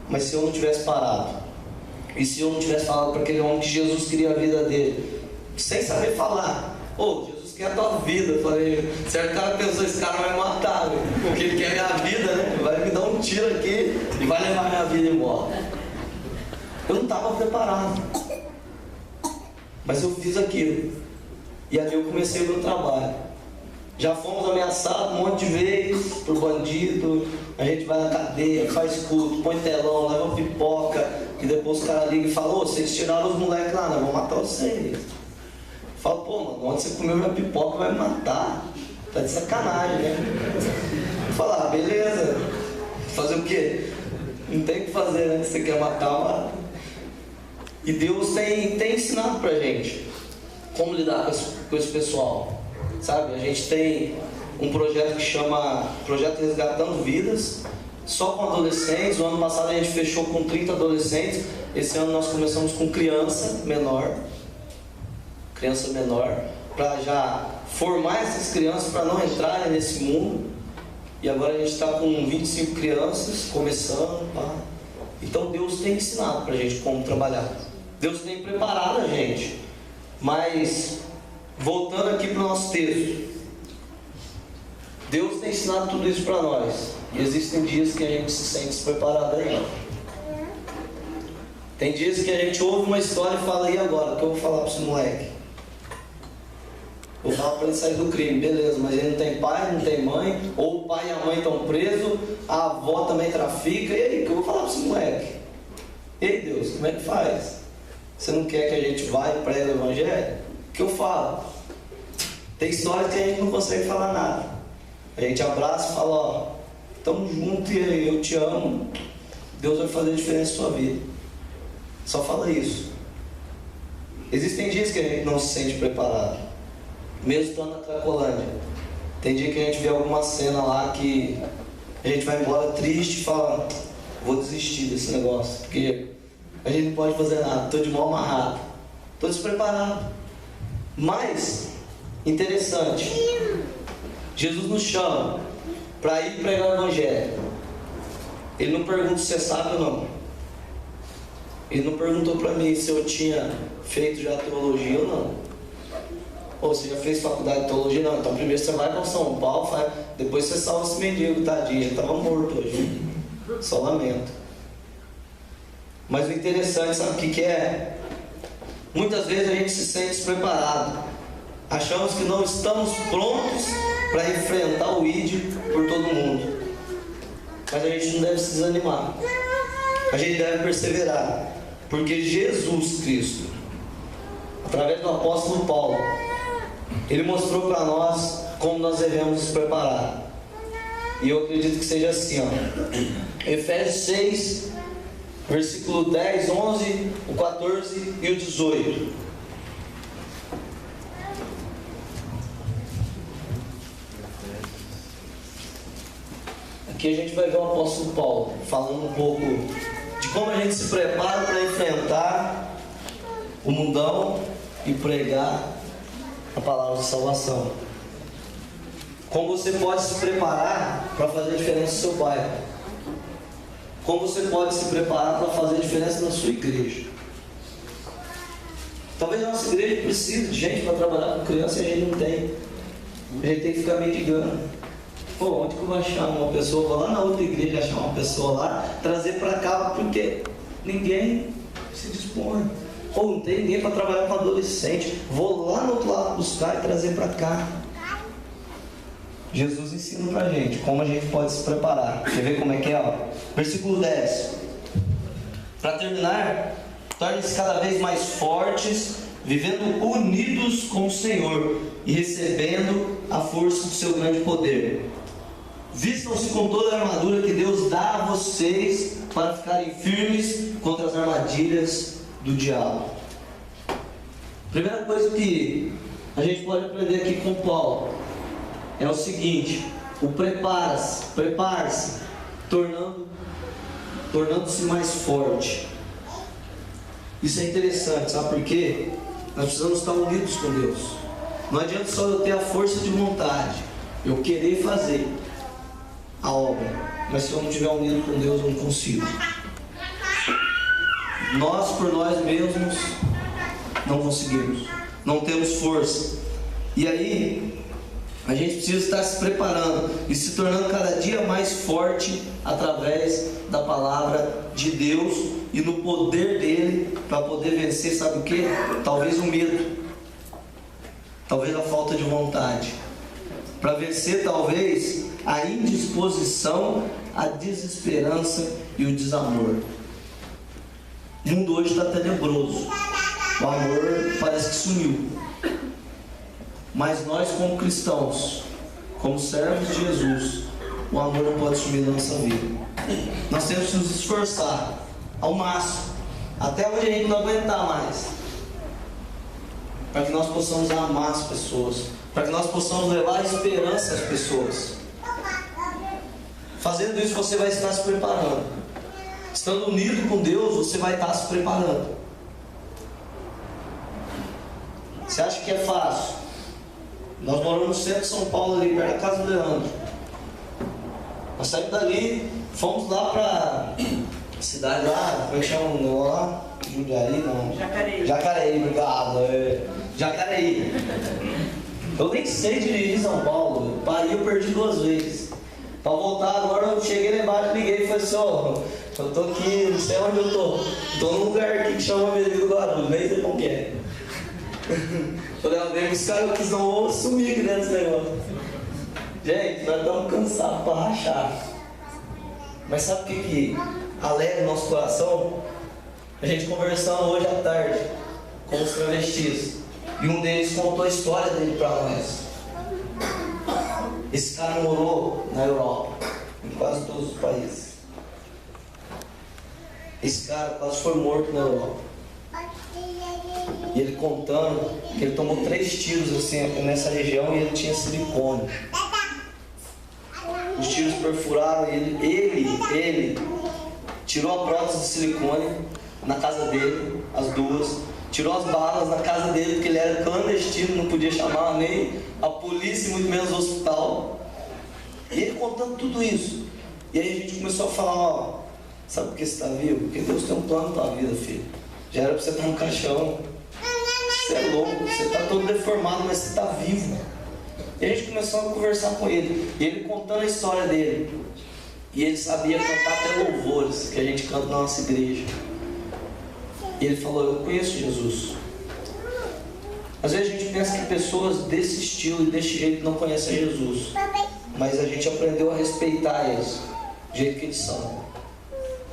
Mas se eu não tivesse parado, e se eu não tivesse falado para aquele homem que Jesus queria a vida dele, sem saber falar, Jesus quer a tua vida. Eu falei, certo cara pensou, esse cara vai me matar, porque ele quer a minha vida, né? Vai me dar um tiro aqui e vai levar minha vida embora. Eu não estava preparado, mas eu fiz aquilo. E ali eu comecei o meu trabalho. Já fomos ameaçados um monte de vezes por bandido. A gente vai na cadeia, faz culto, põe telão, leva pipoca. E depois o cara liga e fala, vocês tiraram os moleques lá, nós vamos matar vocês. Fala, mano, onde você comeu minha pipoca vai me matar. Tá de sacanagem, né? Falar, beleza. Fazer o quê? Não tem o que fazer, né? Se você quer matar, mata. E Deus tem ensinado pra gente como lidar com esse pessoal. Sabe, a gente tem um projeto que chama Projeto Resgatando Vidas, só com adolescentes. O ano passado a gente fechou com 30 adolescentes. Esse ano nós começamos com criança menor, para já formar essas crianças para não entrarem nesse mundo. E agora a gente está com 25 crianças começando. Então Deus tem ensinado para a gente como trabalhar. Deus tem preparado a gente. Mas voltando aqui para o nosso texto, Deus tem ensinado tudo isso para nós. E existem dias que a gente se sente despreparado aí. Tem dias que a gente ouve uma história e fala, e agora? O que eu vou falar para esse moleque? Vou falar para ele sair do crime, beleza, mas ele não tem pai, não tem mãe, ou o pai e a mãe estão presos, a avó também trafica, e aí, o que eu vou falar para esse moleque? Ei Deus, como é que faz? Você não quer que a gente vá e pregue o evangelho? O que eu falo? Tem histórias que a gente não consegue falar nada. A gente abraça e fala, estamos juntos e aí, eu te amo, Deus vai fazer a diferença na sua vida. Só fala isso. Existem dias que a gente não se sente preparado, mesmo estando na Cracolândia. Tem dia que a gente vê alguma cena lá que a gente vai embora triste e fala, vou desistir desse negócio, porque a gente não pode fazer nada, estou de mão amarrado, estou despreparado. Mas, interessante, Jesus nos chama para ir pregar o evangelho. Ele não pergunta se você sabe ou não. Ele não perguntou para mim se eu tinha feito já teologia ou não. Ou você já fez faculdade de teologia? Não. Então primeiro você vai para São Paulo, depois você salva esse mendigo, tadinho, ele estava morto hoje. Só lamento. Mas o interessante, sabe o que é? Muitas vezes a gente se sente despreparado. Achamos que não estamos prontos para enfrentar o ID por todo mundo. Mas a gente não deve se desanimar. A gente deve perseverar. Porque Jesus Cristo, através do apóstolo Paulo, ele mostrou para nós como nós devemos nos preparar. E eu acredito que seja assim, Efésios 6, versículo 10, 11, o 14 e o 18. Aqui a gente vai ver o apóstolo Paulo falando um pouco de como a gente se prepara para enfrentar o mundão e pregar a palavra de salvação. Como você pode se preparar para fazer a diferença no seu bairro. como você pode se preparar para fazer a diferença na sua igreja. Talvez a nossa igreja precise de gente para trabalhar com criança e a gente não tem. A gente tem que ficar mendigando. Pô, onde que eu vou achar uma pessoa? Vou lá na outra igreja achar uma pessoa lá, trazer para cá, porque ninguém se dispõe. Ou não tem ninguém para trabalhar com adolescente. Vou lá no outro lado buscar e trazer para cá. Jesus ensina para a gente como a gente pode se preparar. Quer ver como é que é? Ó? Versículo 10. Para terminar, tornem-se cada vez mais fortes, vivendo unidos com o Senhor e recebendo a força do seu grande poder. Vistam-se com toda a armadura que Deus dá a vocês para ficarem firmes contra as armadilhas do diabo. Primeira coisa que a gente pode aprender aqui com Paulo é o seguinte: o prepare-se, tornando-se mais forte. Isso é interessante, sabe por quê? Nós precisamos estar unidos com Deus. Não adianta só eu ter a força de vontade, eu querer fazer a obra, mas se eu não estiver unido com Deus, eu não consigo. Nós por nós mesmos não conseguimos, não temos força. E aí a gente precisa estar se preparando e se tornando cada dia mais forte através da palavra de Deus e no poder dele, para poder vencer, sabe o que? Talvez o medo, talvez a falta de vontade, para vencer talvez a indisposição, a desesperança e o desamor. O mundo hoje está tenebroso, o amor parece que sumiu. Mas nós, como cristãos, como servos de Jesus, o amor não pode sumir da nossa vida. Nós temos que nos esforçar ao máximo, até onde a gente não aguentar mais, para que nós possamos amar as pessoas, para que nós possamos levar a esperança às pessoas. Fazendo isso, você vai estar se preparando. Estando unido com Deus, você vai estar se preparando. Você acha que é fácil? Nós moramos no centro de São Paulo, ali perto da casa do Leandro. Nós saímos dali, fomos lá para a cidade lá, como é que chama lá? Jundiaí, não? Jacareí, obrigado. Jacareí. Eu nem sei dirigir São Paulo, parei, eu perdi 2 vezes. Para voltar agora, eu cheguei lá embaixo, liguei e falei assim: ó, eu tô aqui, não sei onde eu tô. Tô num lugar aqui que chama Avenida do Guarulhos, nem sei como que é. Falei, vem buscar, eu quis, não vou sumir aqui dentro desse negócio. Gente, nós estamos cansados para rachar. Mas sabe o que alegra o nosso coração? A gente conversando hoje à tarde com os travestis, e um deles contou a história dele para nós. Esse cara morou na Europa, em quase todos os países. Esse cara quase foi morto na Europa. E ele contando que ele tomou 3 tiros assim nessa região e ele tinha silicone. Os tiros perfuraram ele tirou a prótese de silicone na casa dele, as 2. Tirou as balas na casa dele, porque ele era clandestino, não podia chamar nem a polícia, muito menos o hospital. E ele contando tudo isso. E aí a gente começou a falar: ó, sabe por que você está vivo? Porque Deus tem um plano para a vida, filho. Já era para você estar no caixão. Você é louco, você está todo deformado, mas você está vivo. E a gente começou a conversar com ele. E ele contando a história dele. E ele sabia cantar até louvores, que a gente canta na nossa igreja. E ele falou: eu conheço Jesus. Às vezes a gente pensa que pessoas desse estilo e desse jeito não conhecem Jesus. Mas a gente aprendeu a respeitar eles, do jeito que eles são.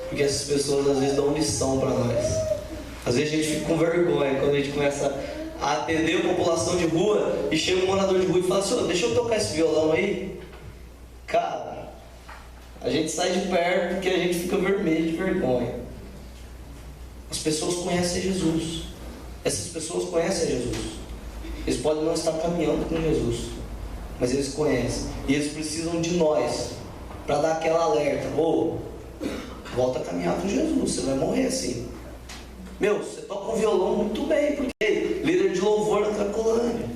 Porque essas pessoas às vezes dão lição para nós. Às vezes a gente fica com vergonha quando a gente começa a atender a população de rua e chega um morador de rua e fala: senhor, deixa eu tocar esse violão aí. Cara, a gente sai de perto porque a gente fica vermelho de vergonha. As pessoas conhecem Jesus. Essas pessoas conhecem Jesus. Eles podem não estar caminhando com Jesus, mas eles conhecem. E eles precisam de nós para dar aquela alerta: ô, volta a caminhar com Jesus, você vai morrer assim. Meu, você toca um violão muito bem, porque líder de louvor na Cracolândia.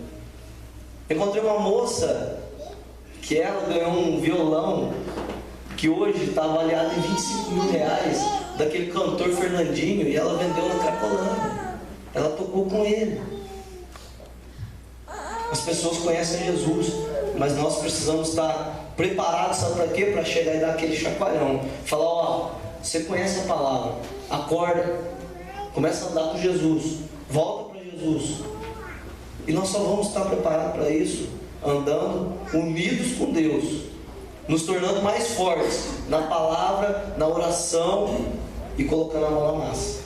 Encontrei uma moça que ela ganhou um violão que hoje está avaliado em 25 mil reais, daquele cantor Fernandinho, e ela vendeu na Cracolândia. Ela tocou com ele. As pessoas conhecem Jesus, mas nós precisamos estar preparados, sabe para quê? Para chegar e dar aquele chacoalhão. Falar, ó, você conhece a palavra, acorda, começa a andar com Jesus, volta para Jesus. E nós só vamos estar preparados para isso andando unidos com Deus, nos tornando mais fortes na palavra, na oração e colocando a mão na massa.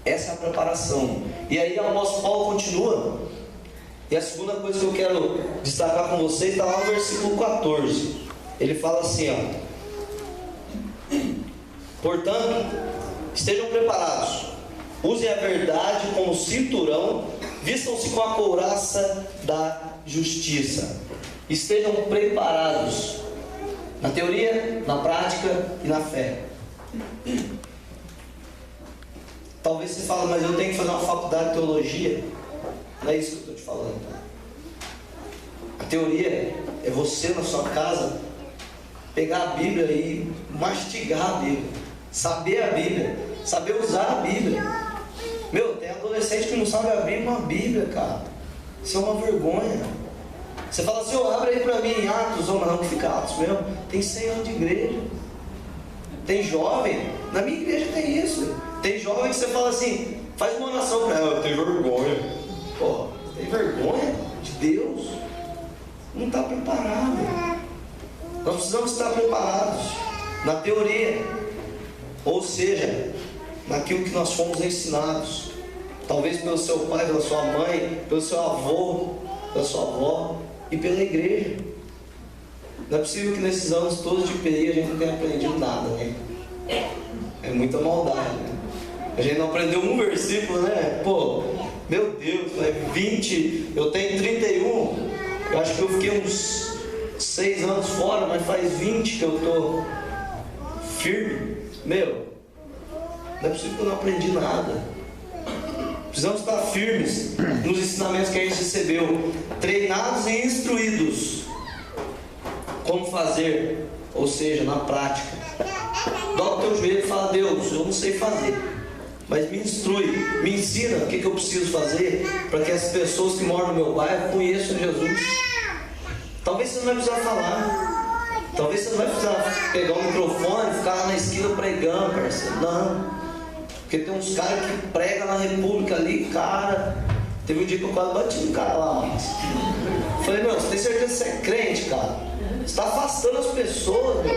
Essa é a preparação. E aí o apóstolo Paulo continua. E a segunda coisa que eu quero destacar com vocês está lá no versículo 14. Ele fala assim, ó: portanto, estejam preparados, usem a verdade como cinturão, vistam-se com a couraça da justiça. Estejam preparados na teoria, na prática e na fé. Talvez você fale, mas eu tenho que fazer uma faculdade de teologia. Não é isso que eu estou te falando. A teoria é você na sua casa pegar a Bíblia e mastigar a Bíblia, saber a Bíblia, saber usar a Bíblia. Meu, tem adolescente que não sabe abrir uma Bíblia, cara. Isso é uma vergonha. Você fala assim, abre aí para mim em Atos, ou não, que fica Atos mesmo. Tem 100 anos de igreja. Tem jovem, na minha igreja tem isso. Tem jovem que você fala assim, faz uma oração para ela, eu tenho vergonha. Pô, tem vergonha de Deus? Não está preparado. Nós precisamos estar preparados na teoria, ou seja, naquilo que nós fomos ensinados, talvez pelo seu pai, pela sua mãe, pelo seu avô, pela sua avó e pela igreja. Não é possível que nesses anos todos de PI a gente não tenha aprendido nada, né? É muita maldade, né? A gente não aprendeu um versículo, né? Pô, meu Deus, é 20, eu tenho 31, eu acho que eu fiquei uns 6 anos fora, mas faz 20 que eu estou firme. Meu, não é possível que eu não aprendi nada. Precisamos estar firmes nos ensinamentos que a gente recebeu, treinados e instruídos como fazer, ou seja, na prática. Dobra o teu joelho e fala, Deus, eu não sei fazer, mas me instrui, me ensina o que eu preciso fazer para que as pessoas que moram no meu bairro conheçam Jesus. Talvez você não vai precisar falar, talvez você não vai precisar pegar um microfone e ficar lá na esquina pregando, parceiro. Não, porque tem uns caras que pregam na República ali, cara. Teve um dia que eu quase bati no cara lá, mas falei, meu, você tem certeza que você é crente, cara? Você está afastando as pessoas, meu.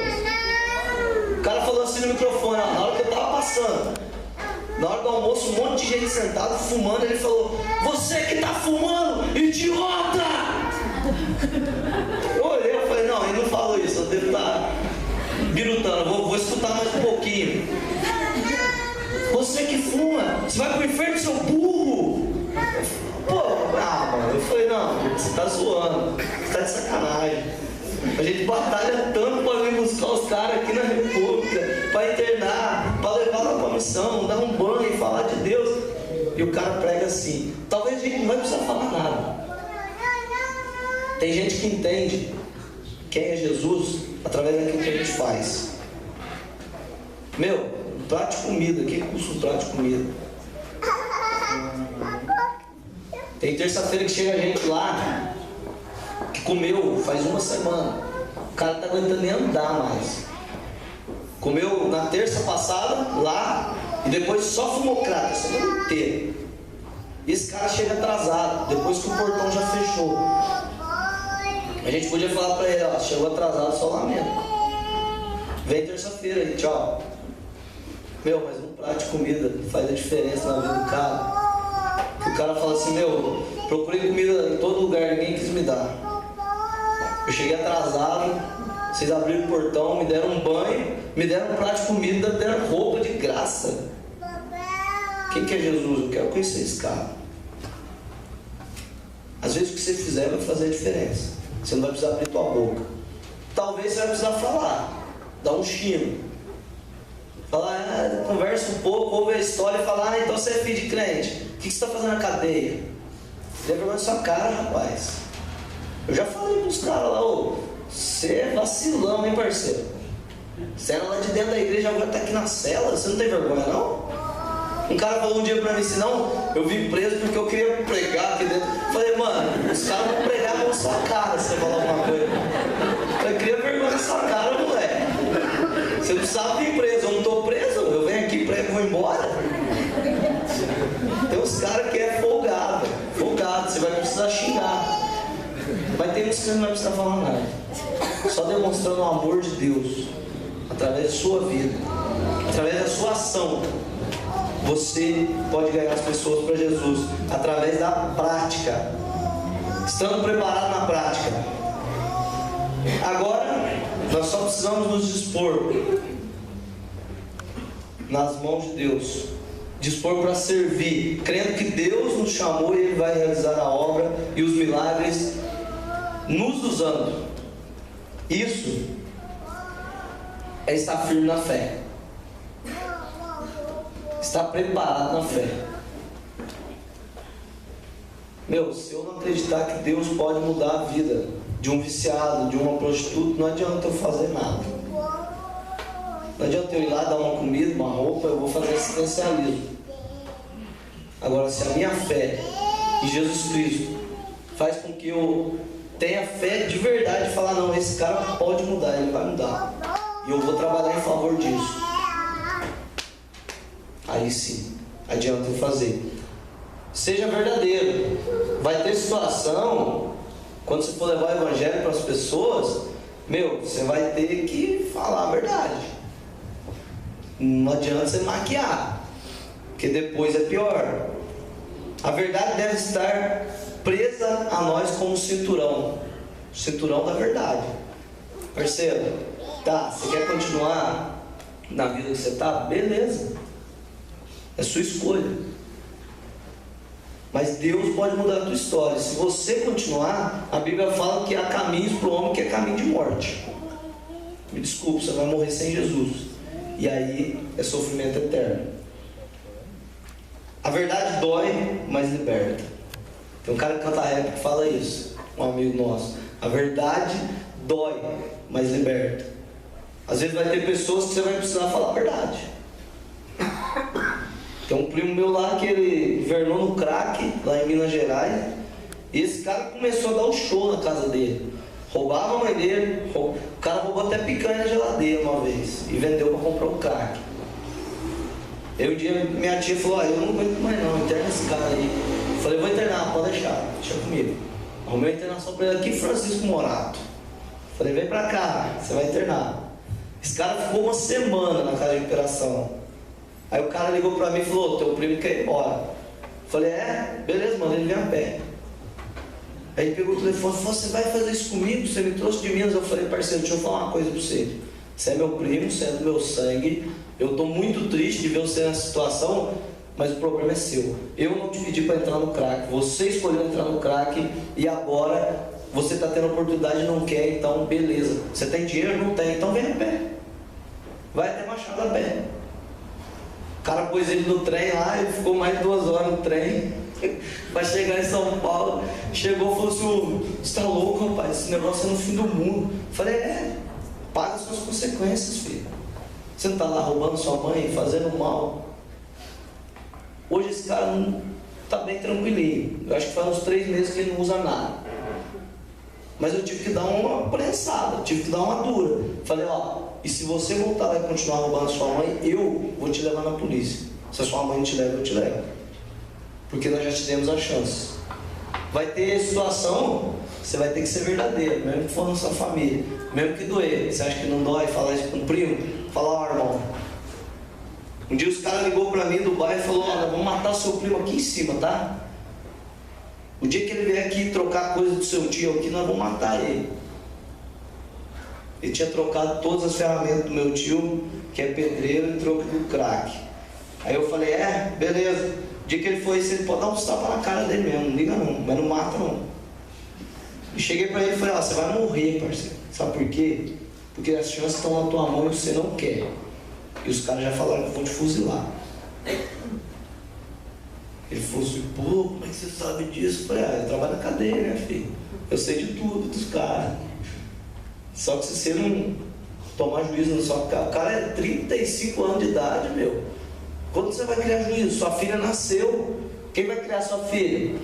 O cara falou assim no microfone, ó, na hora que eu estava passando, na hora do almoço, um monte de gente sentado, fumando, ele falou, você que está fumando, idiota! Eu olhei, eu falei, não, ele não falou isso, eu devo estar birutando, vou escutar mais um pouquinho. Você que fuma, você vai pro inferno, seu burro! Pô, mano, eu falei, não, você está zoando, você está de sacanagem. A gente batalha tanto para vir buscar os caras aqui na República, para internar, para levar lá para a missão, dar um banho e falar de Deus. E o cara prega assim. Talvez a gente não vai precisar falar nada. Tem gente que entende quem é Jesus através daquilo que a gente faz. Meu, um prato de comida, o que custa um prato de comida? Tem terça-feira que chega a gente lá, que comeu faz uma semana, o cara não está aguentando nem andar mais. Comeu na terça passada lá e depois só fumou crack a semana inteira. E esse cara chega atrasado, depois que o portão já fechou. A gente podia falar para ele, ó, chegou atrasado, só lamento. Vem terça-feira aí, tchau. Meu, mas um prato de comida faz a diferença na vida do cara. O cara fala assim, meu, procurei comida em todo lugar, ninguém quis me dar. Eu cheguei atrasado, vocês abriram o portão, me deram um banho, me deram um prato de comida, deram roupa de graça. Quem que é Jesus? Eu quero conhecer esse cara. Às vezes o que você fizer vai fazer a diferença. Você não vai precisar abrir tua boca. Talvez você vai precisar falar, dar um chino. Falar, conversa um pouco, ouve a história e fala, então você é filho de crente. O que você está fazendo na cadeia? Tem vergonha na sua cara, rapaz. Eu já falei pros caras lá, ô, você é vacilão, hein, parceiro? Você era lá de dentro da igreja, agora está aqui na cela, você não tem vergonha não? Um cara falou um dia pra mim assim, não, eu vim preso porque eu queria pregar aqui dentro. Eu falei, mano, os caras vão pregar com a sua cara se você falar alguma coisa. Eu queria vergonha na sua cara, moleque. Você não precisava vir preso, eu não estou preso, eu venho aqui, prego e vou embora. Tem uns caras que é folgado, você vai precisar xingar. Mas tem uns que você não vai precisar falar nada. Só demonstrando o amor de Deus, através da sua vida, através da sua ação. Você pode ganhar as pessoas para Jesus através da prática, estando preparado na prática. Agora, nós só precisamos nos dispor nas mãos de Deus, dispor para servir, crendo que Deus nos chamou e Ele vai realizar a obra e os milagres nos usando. Isso é estar firme na fé. Está preparado na fé. Se eu não acreditar que Deus pode mudar a vida de um viciado, de uma prostituta, não adianta eu fazer nada. Não adianta eu ir lá dar uma comida, uma roupa, eu vou fazer assistencialismo. Agora, se a minha fé em Jesus Cristo faz com que eu tenha fé de verdade de falar, não, esse cara pode mudar, ele vai mudar, e eu vou trabalhar em favor disso, aí sim, adianta eu fazer. Seja verdadeiro. Vai ter situação, quando você for levar o evangelho para as pessoas, você vai ter que falar a verdade. Não adianta você maquiar, porque depois é pior. A verdade deve estar presa a nós como cinturão da verdade. Perceba? Tá, você quer continuar na vida que você está? Beleza, é sua escolha. Mas Deus pode mudar a tua história. Se você continuar, a Bíblia fala que há caminhos para o homem que é caminho de morte. Me desculpe, você vai morrer sem Jesus. E aí é sofrimento eterno. A verdade dói, mas liberta. Tem um cara que canta rap que fala isso, um amigo nosso. A verdade dói, mas liberta. Às vezes vai ter pessoas que você vai precisar falar a verdade. Tem um primo meu lá que ele invernou no crack, lá em Minas Gerais. E esse cara começou a dar um show na casa dele. Roubava a mãe dele. O cara roubou até picanha na geladeira uma vez e vendeu para comprar um crack. Aí um dia minha tia falou, eu não aguento mais não, interna esse cara aí. Eu falei, vou internar, pode deixa comigo. Arrumei a internação para ele aqui, Francisco Morato. Eu falei, vem pra cá, você vai internar. Esse cara ficou uma semana na casa de recuperação. Aí o cara ligou pra mim e falou, teu primo quer ir embora. Eu falei, beleza, mano, ele vem a pé. Aí ele pegou o telefone e falou, você vai fazer isso comigo? Você me trouxe de Minas? Eu falei, parceiro, deixa eu falar uma coisa pra você. Você é meu primo, você é do meu sangue. Eu tô muito triste de ver você nessa situação, mas o problema é seu. Eu não te pedi para entrar no crack, você escolheu entrar no crack e agora você está tendo oportunidade e não quer, então beleza. Você tem dinheiro? Não tem, então vem a pé. Vai até Machado a pé. O cara pôs ele no trem lá, ele ficou mais de 2 horas no trem para chegar em São Paulo. Chegou e falou assim, você tá louco, rapaz, esse negócio é no fim do mundo. Eu falei, paga as suas consequências, filho. Você não está lá roubando sua mãe, fazendo mal. Hoje esse cara não está bem tranquilinho. Eu acho que faz uns 3 meses que ele não usa nada. Mas eu tive que dar uma prensada, tive que dar uma dura. Falei, e se você voltar lá e continuar roubando sua mãe, eu vou te levar na polícia. Se a sua mãe te leva, eu te levo. Porque nós já te demos a chance. Vai ter situação, você vai ter que ser verdadeiro, mesmo que for na sua família, mesmo que doer. Você acha que não dói falar isso com um primo? Falar, irmão. Um dia os caras ligou pra mim do bairro e falou, vamos matar seu primo aqui em cima, tá? O dia que ele vier aqui trocar coisa do seu tio aqui, nós vamos matar ele. Ele tinha trocado todas as ferramentas do meu tio, que é pedreiro, em troco do crack. Aí eu falei, beleza. O dia que ele for, ele pode dar uns tapas na cara dele mesmo, não liga não, mas não mata não. E cheguei pra ele e falei, você vai morrer, parceiro. Sabe por quê? Porque as chances estão na tua mão e você não quer. E os caras já falaram que vão te fuzilar. Ele falou assim, como é que você sabe disso? Eu falei, eu trabalho na cadeia, né, filho? Eu sei de tudo dos caras. Só que se você não tomar juízo na sua casa. O cara é 35 anos de idade, meu. Quando você vai criar juízo? Sua filha nasceu. Quem vai criar sua filha?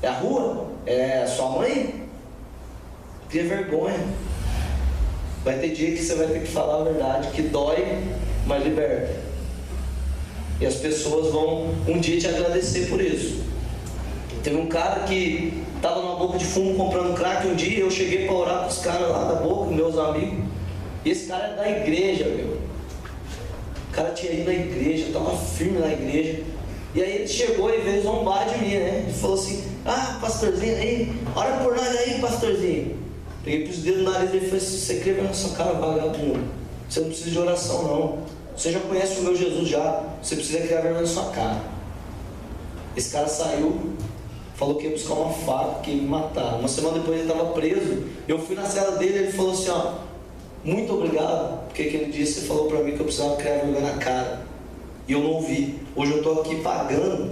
É a rua? É a sua mãe? Cria vergonha. Vai ter dia que você vai ter que falar a verdade, que dói, mas liberta. E as pessoas vão um dia te agradecer por isso. Teve um cara que estava numa boca de fumo comprando crack um dia. Eu cheguei para orar com os caras lá da boca, meus amigos. E esse cara é da igreja, meu. O cara tinha ido na igreja, estava firme na igreja. E aí ele chegou e veio zombar de mim, né? Ele falou assim: ah, pastorzinho aí, ora por nós aí, pastorzinho. Peguei pros dedos no nariz e ele falou assim: você crê na sua cara, vagabundo. Você não precisa de oração, não. Você já conhece o meu Jesus já. Você precisa criar vergonha na sua cara. Esse cara saiu, falou que ia buscar uma faca, que ia me matar. Uma semana depois ele estava preso. Eu fui na cela dele e ele falou assim: ó, muito obrigado, porque aquele dia você falou para mim que eu precisava criar vergonha na cara. E eu não ouvi. Hoje eu estou aqui pagando,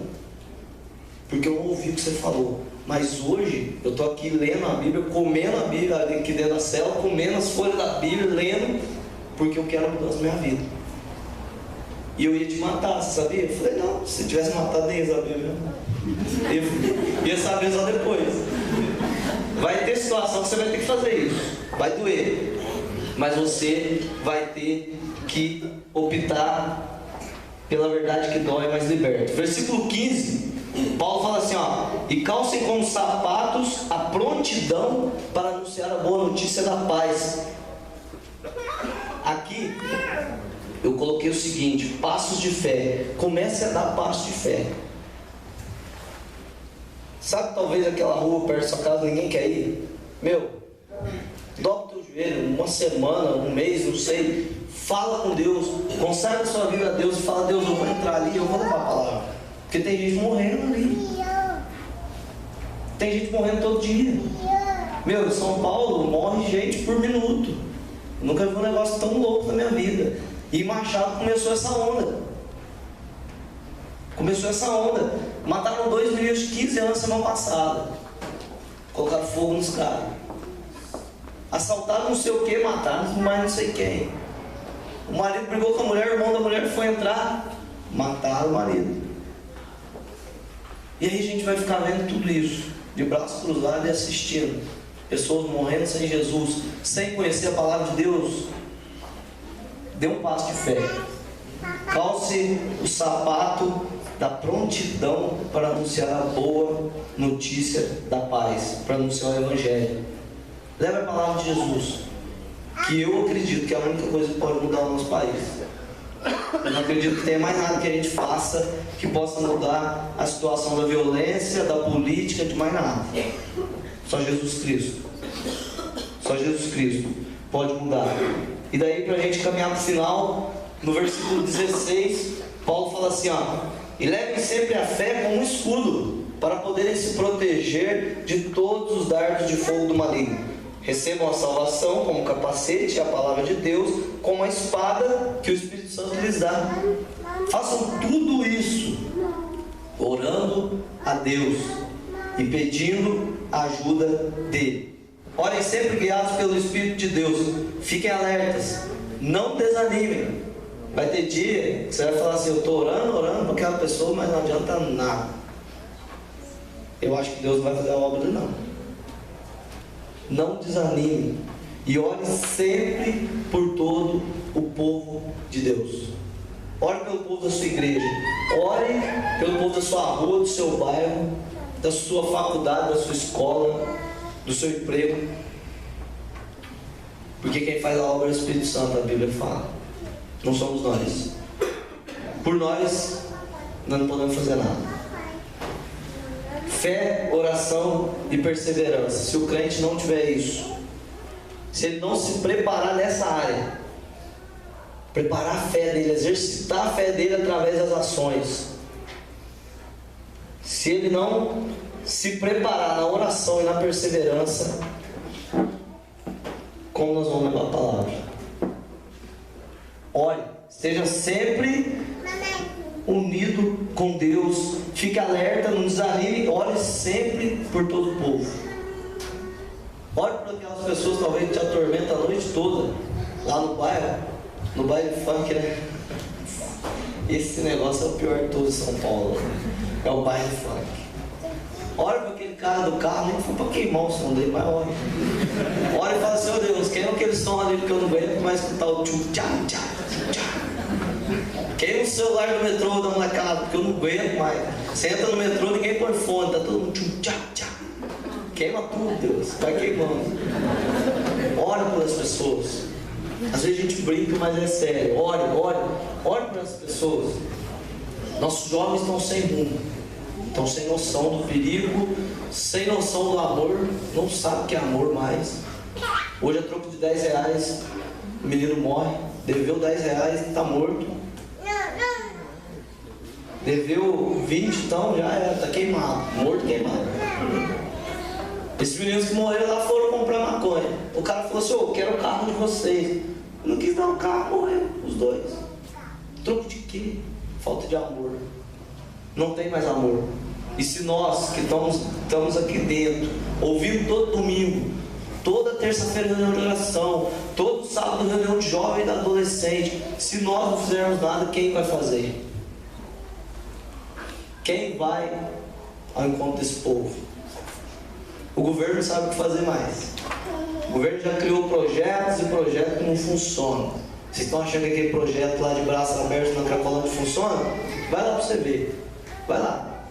porque eu não ouvi o que você falou. Mas hoje eu estou aqui lendo a Bíblia, comendo a Bíblia aqui dentro da cela, comendo as folhas da Bíblia, lendo, porque eu quero a mudança da minha vida. E eu ia te matar, você sabia? Eu falei: não, se tivesse matado nem ia saber mesmo. Eu ia saber só depois. Vai ter situação que você vai ter que fazer isso. Vai doer. Mas você vai ter que optar pela verdade que dói, mas liberta. Versículo 15, Paulo fala assim, ó: e calcem como sapatos a prontidão para anunciar a boa notícia da paz. Aqui eu coloquei o seguinte: passos de fé. Comece a dar passos de fé. Sabe, talvez aquela rua perto da sua casa ninguém quer ir? Meu, dobra o teu joelho, uma semana, um mês, não sei. Fala com Deus, consagra a sua vida a Deus e fala: Deus, eu vou entrar ali, eu vou levar a palavra. Porque tem gente morrendo ali. Tem gente morrendo todo dia. Meu, em São Paulo morre gente por minuto. Nunca vi um negócio tão louco na minha vida. E Machado começou essa onda. Mataram 2 meninos de 15 anos semana passada. Colocaram fogo nos caras. Assaltaram não sei o que, mataram mais não sei quem. O marido brigou com a mulher, o irmão da mulher foi entrar, mataram o marido. E aí a gente vai ficar vendo tudo isso, de braços cruzados e assistindo. Pessoas morrendo sem Jesus, sem conhecer a palavra de Deus. Dê um passo de fé. Calce o sapato da prontidão para anunciar a boa notícia da paz, para anunciar o Evangelho. Leve a palavra de Jesus, que eu acredito que é a única coisa que pode mudar o nosso país. Eu não acredito que tenha mais nada que a gente faça que possa mudar a situação da violência, da política, de mais nada. Só Jesus Cristo. Só Jesus Cristo pode mudar. E daí, para a gente caminhar para o final, no versículo 16, Paulo fala assim, ó: e levem sempre a fé como um escudo, para poderem se proteger de todos os dardos de fogo do maligno. Recebam a salvação como capacete, a palavra de Deus, como a espada que o Espírito Santo lhes dá. Façam tudo isso orando a Deus e pedindo a ajuda dele. Orem sempre guiados pelo Espírito de Deus. Fiquem alertas, não desanimem. Vai ter dia que você vai falar assim: eu estou orando para aquela pessoa, mas não adianta nada. Eu acho que Deus não vai fazer a obra, não. Não desanime. E ore sempre por todo o povo de Deus. Ore pelo povo da sua igreja. Ore pelo povo da sua rua, do seu bairro, da sua faculdade, da sua escola, do seu emprego. Porque quem faz a obra é o Espírito Santo, a Bíblia fala. Não somos nós. Por nós não podemos fazer nada. Fé, oração e perseverança. Se o crente não tiver isso, se ele não se preparar nessa área, preparar a fé dele, exercitar a fé dele através das ações, se ele não se preparar na oração e na perseverança, como nós vamos levar a palavra? Ore, esteja sempre unido com Deus, fique alerta, não desanime, ore sempre por todo o povo. Ore por aquelas pessoas talvez que te atormentam a noite toda. lá no baile funk, né? Esse negócio é o pior de todo São Paulo. É o baile funk. Olha para aquele cara do carro, nem foi para queimar o som dele, mas olha. Olha e fala assim, oh Deus, quem é aquele som ali que eu não aguento mais escutar o tchum-tchá. Queima o celular no metrô da molecada, porque eu não aguento mais. Você entra no metrô, ninguém põe fone, tá todo mundo tchum-tchá. Queima tudo, Deus, vai queimando. Ora pelas pessoas. Às vezes a gente brinca, mas é sério. Ore pelas pessoas. Nossos jovens estão sem rumo, estão sem noção do perigo, sem noção do amor, não sabe o que é amor mais. Hoje a troco de 10 reais, o menino morre, deveu 10 reais e está morto. Deveu 20, então já era, está queimado, morto queimado. Esses meninos que morreram lá foram comprar maconha. O cara falou assim, eu quero o carro de vocês. Eu não quis dar o carro, morreram os dois. Troco de quê? Falta de amor. Não tem mais amor. E se nós que estamos aqui dentro, ouvindo todo domingo, toda terça-feira reunião de oração, todo sábado reunião de jovem e de adolescente, se nós não fizermos nada, quem vai fazer? Quem vai ao encontro desse povo? O governo não sabe o que fazer mais. O governo já criou projetos e projetos que não funcionam. Vocês estão achando que aquele projeto lá de braços abertos na Cracolândia funciona? Vai lá para você ver. Vai lá.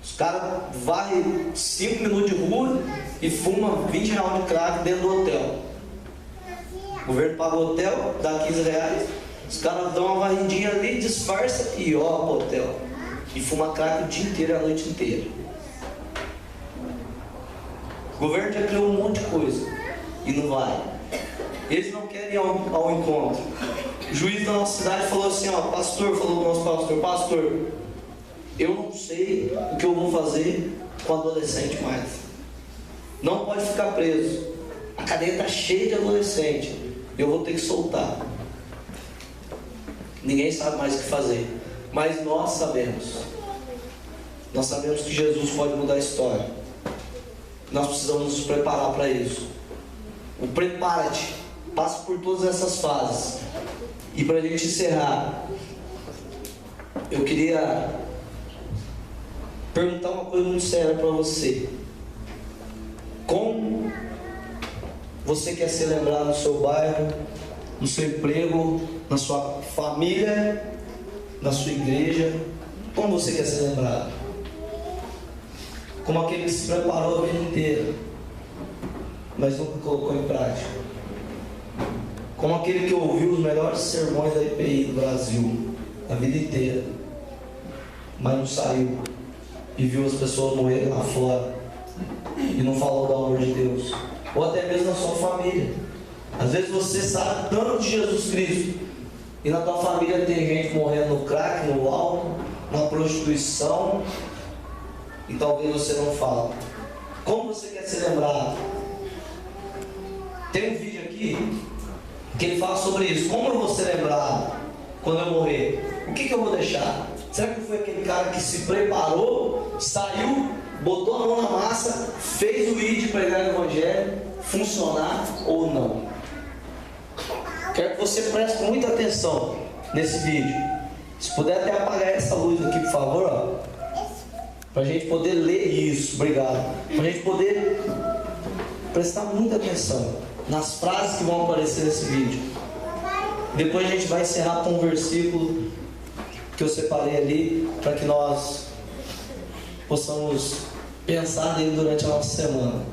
Os caras varrem 5 minutos de rua e fumam 20 reais de crack dentro do hotel. O governo paga o hotel, dá 15 reais. Os caras dão uma varridinha ali, disfarça e ó pro hotel. E fuma crack o dia inteiro, a noite inteira. O governo já criou um monte de coisa e não vai. Eles não querem ir ao encontro. O juiz da nossa cidade falou assim, ó, pastor, falou do nosso pastor, eu não sei o que eu vou fazer com adolescente mais. Não pode ficar preso. A cadeia está cheia de adolescente. Eu vou ter que soltar. Ninguém sabe mais o que fazer. Mas nós sabemos. Nós sabemos que Jesus pode mudar a história. Nós precisamos nos preparar para isso. O prepara-te. Passa por todas essas fases. E para a gente encerrar, eu queria perguntar uma coisa muito séria para você. Como você quer ser lembrado no seu bairro, no seu emprego, na sua família, na sua igreja? Como você quer ser lembrado? Como aquele que se preparou a vida inteira, mas nunca colocou em prática. Como aquele que ouviu os melhores sermões da IPI do Brasil a vida inteira, mas não saiu e viu as pessoas morrerem lá fora e não falou do amor de Deus, ou até mesmo na sua família. Às vezes você sabe tanto de Jesus Cristo e na tua família tem gente morrendo no crack, no álcool, na prostituição, e talvez você não fale. Como você quer ser lembrado? Tem um vídeo aqui que ele fala sobre isso. Como eu vou ser lembrado quando eu morrer? O que eu vou deixar? Será que foi aquele cara que se preparou, saiu, botou a mão na massa, fez o ID pregar o evangelho funcionar ou não? Quero que você preste muita atenção nesse vídeo. Se puder até apagar essa luz aqui, por favor, ó. Para a gente poder ler isso, obrigado. Para a gente poder prestar muita atenção nas frases que vão aparecer nesse vídeo. Depois a gente vai encerrar com um versículo que eu separei ali, para que nós possamos pensar nele durante a nossa semana.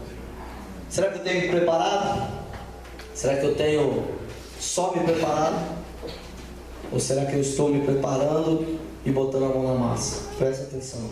Será que eu tenho me preparado? Será que eu tenho só me preparado? Ou será que eu estou me preparando e botando a mão na massa? Presta atenção.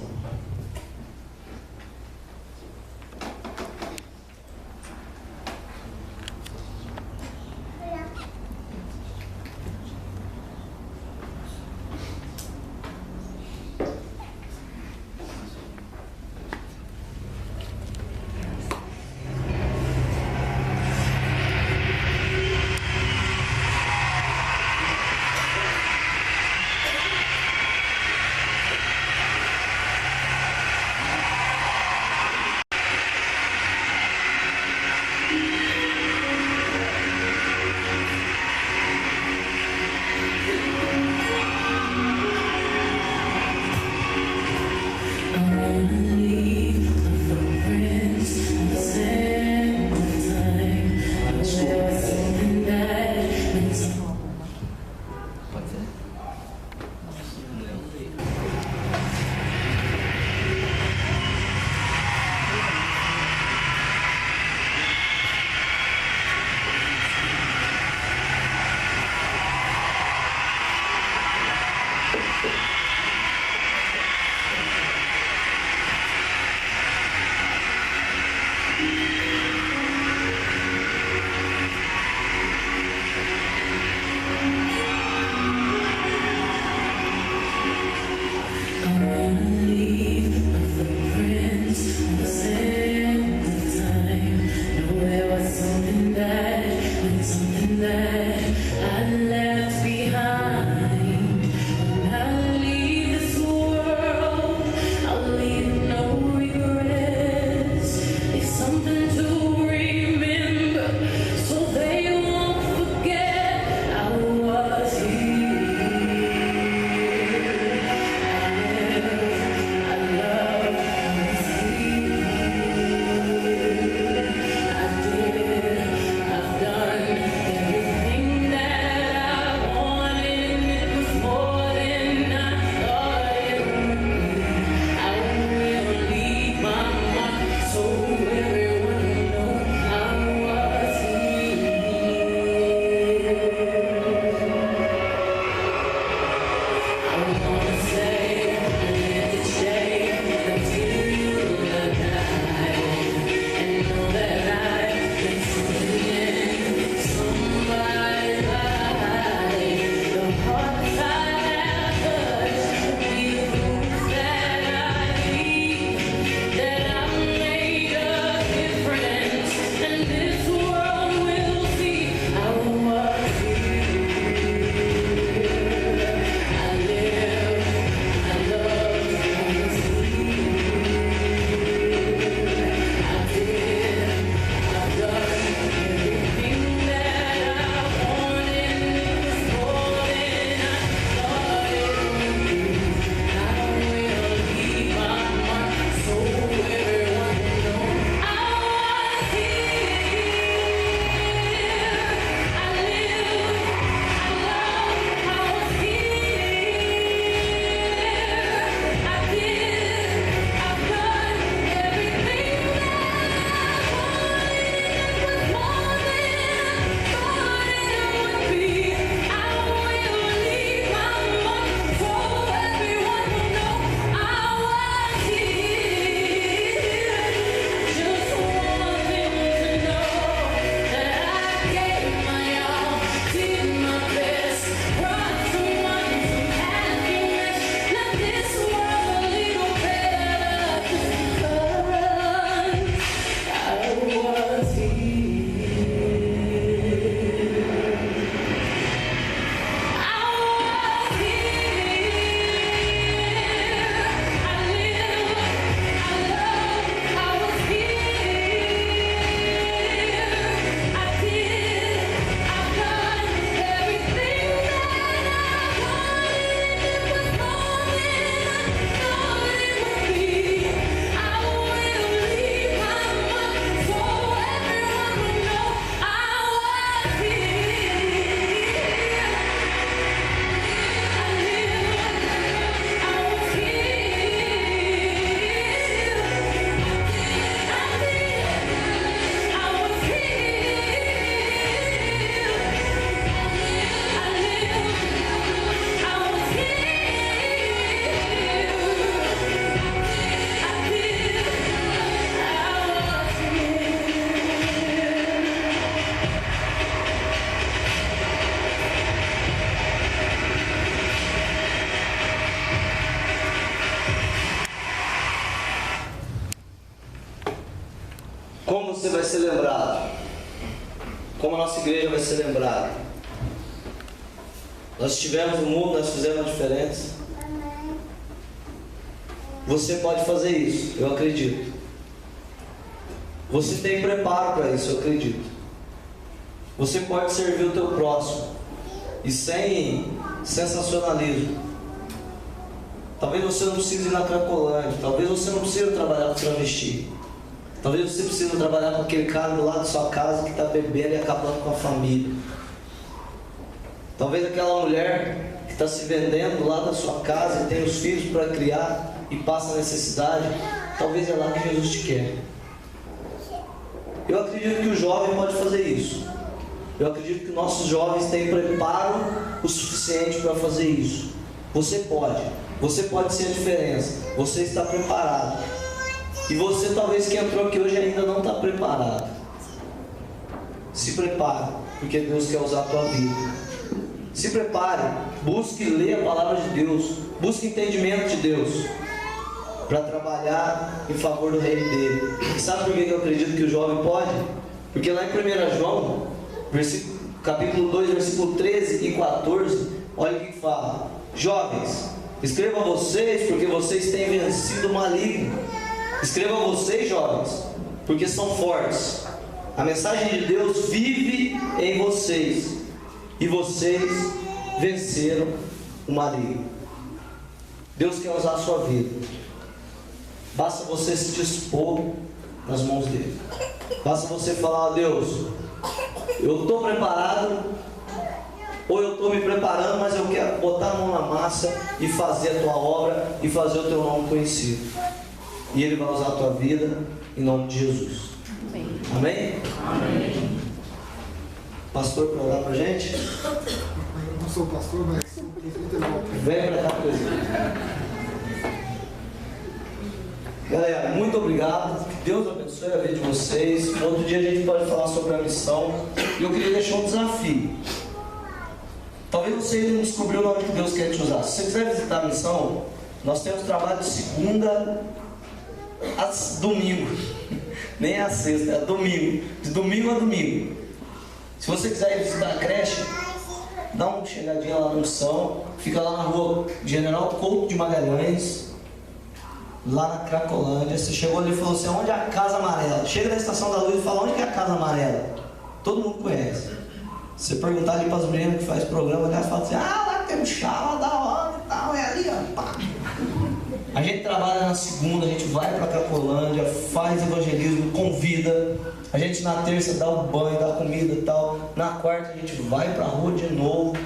ser lembrado? Como a nossa igreja vai ser lembrada? Nós estivemos no mundo, nós fizemos a diferença. Você pode fazer isso, eu acredito. Você tem preparo para isso, eu acredito. Você pode servir o teu próximo e sem sensacionalismo. Talvez você não precise ir na Cracolândia, talvez você não precise trabalhar com travesti. Talvez você precise trabalhar com aquele cara do lado da sua casa que está bebendo e acabando com a família. Talvez aquela mulher que está se vendendo do lado da sua casa e tem os filhos para criar e passa necessidade, talvez é lá que Jesus te quer. Eu acredito que o jovem pode fazer isso. Eu acredito que nossos jovens têm preparo o suficiente para fazer isso. Você pode ser a diferença. Você está preparado. E você talvez que entrou aqui hoje ainda não está preparado. Se prepare, porque Deus quer usar a tua vida. Se prepare, busque ler a palavra de Deus, busque entendimento de Deus, para trabalhar em favor do reino dele. E sabe por que eu acredito que o jovem pode? Porque lá em 1 João, capítulo 2, versículo 13 e 14, olha o que fala: jovens, escreva vocês, porque vocês têm vencido o maligno. Escreva vocês, jovens, porque são fortes. A mensagem de Deus vive em vocês, e vocês venceram o maligno. Deus quer usar a sua vida. Basta você se dispor nas mãos dele. Basta você falar: Deus, eu estou preparado, ou eu estou me preparando, mas eu quero botar a mão na massa e fazer a tua obra e fazer o teu nome conhecido. E ele vai usar a tua vida em nome de Jesus. Amém? Amém. Pastor, para orar para a gente? Eu não sou pastor, mas sou presbítero. Vem para cá, presbítero. Galera, muito obrigado. Que Deus abençoe a vida de vocês. Outro dia a gente pode falar sobre a missão. E eu queria deixar um desafio. Talvez você ainda não descobriu onde que Deus quer te usar. Se você quiser visitar a missão, nós temos trabalho de segunda a domingo. Nem é a sexta, é domingo. De domingo a domingo. Se você quiser ir visitar a creche, dá uma chegadinha lá na missão. Fica lá na rua General Couto de Magalhães, lá na Cracolândia. Você chegou ali e falou assim: onde é a Casa Amarela? Chega da Estação da Luz e fala: onde que é a Casa Amarela? Todo mundo conhece. Se você perguntar ali para as meninas que faz programa, elas falam assim: ah, lá tem um chá, lá da hora e tal, é ali, ó, pá. A gente trabalha na segunda, a gente vai para a Cracolândia, faz evangelismo, convida. A gente na terça dá o banho, dá comida e tal. Na quarta a gente vai para a rua de novo,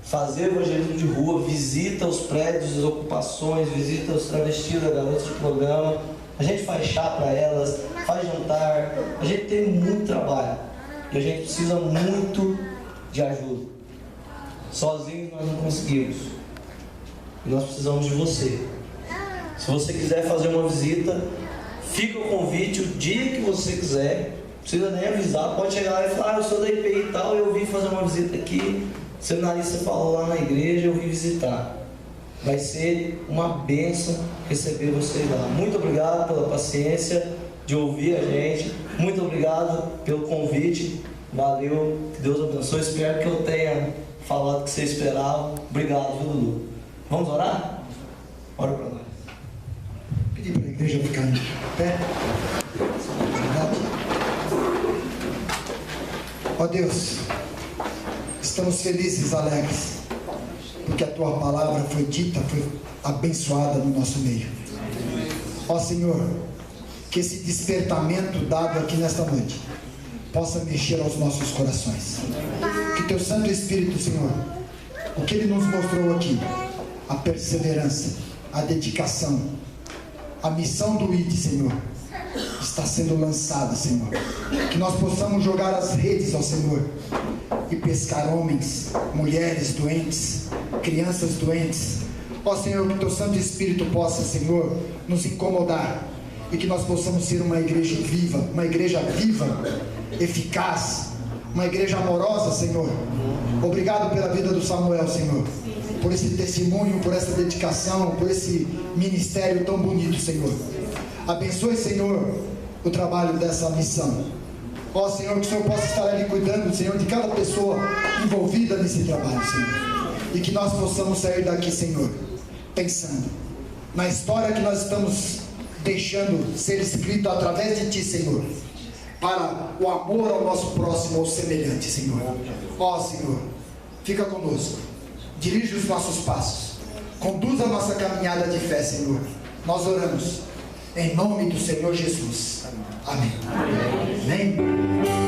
fazer evangelismo de rua, visita os prédios, as ocupações, visita os travestis, as garotas de programa. A gente faz chá para elas, faz jantar. A gente tem muito trabalho e a gente precisa muito de ajuda. Sozinhos nós não conseguimos. E nós precisamos de você. Se você quiser fazer uma visita, fica o convite o dia que você quiser. Não precisa nem avisar, pode chegar lá e falar: ah, eu sou da IPI e tal, eu vim fazer uma visita aqui. O seminarista falou lá na igreja, eu vim visitar. Vai ser uma bênção receber vocês lá. Muito obrigado pela paciência de ouvir a gente. Muito obrigado pelo convite. Valeu, que Deus abençoe. Espero que eu tenha falado o que você esperava. Obrigado, viu, Lulu? Vamos orar? Ora para nós. Pedir para a igreja ficar em pé. Ó Deus, estamos felizes, alegres, porque a tua palavra foi dita, foi abençoada no nosso meio. Ó Senhor, que esse despertamento dado aqui nesta noite possa mexer aos nossos corações. Que teu Santo Espírito, Senhor, o que ele nos mostrou aqui, a perseverança, a dedicação, a missão do ID, Senhor, está sendo lançada, Senhor. Que nós possamos jogar as redes, ó Senhor, e pescar homens, mulheres doentes, crianças doentes. Ó Senhor, que teu Santo Espírito possa, Senhor, nos incomodar e que nós possamos ser uma igreja viva, eficaz, uma igreja amorosa, Senhor. Obrigado pela vida do Samuel, Senhor, por esse testemunho, por essa dedicação, por esse ministério tão bonito, Senhor. Abençoe, Senhor, o trabalho dessa missão. Ó Senhor, que o Senhor possa estar ali cuidando, Senhor, de cada pessoa envolvida nesse trabalho, Senhor. E que nós possamos sair daqui, Senhor, pensando na história que nós estamos deixando ser escrita através de Ti, Senhor, para o amor ao nosso próximo, ao semelhante, Senhor. Ó Senhor, fica conosco, dirige os nossos passos, conduza a nossa caminhada de fé, Senhor. Nós oramos em nome do Senhor Jesus. Amém. Amém.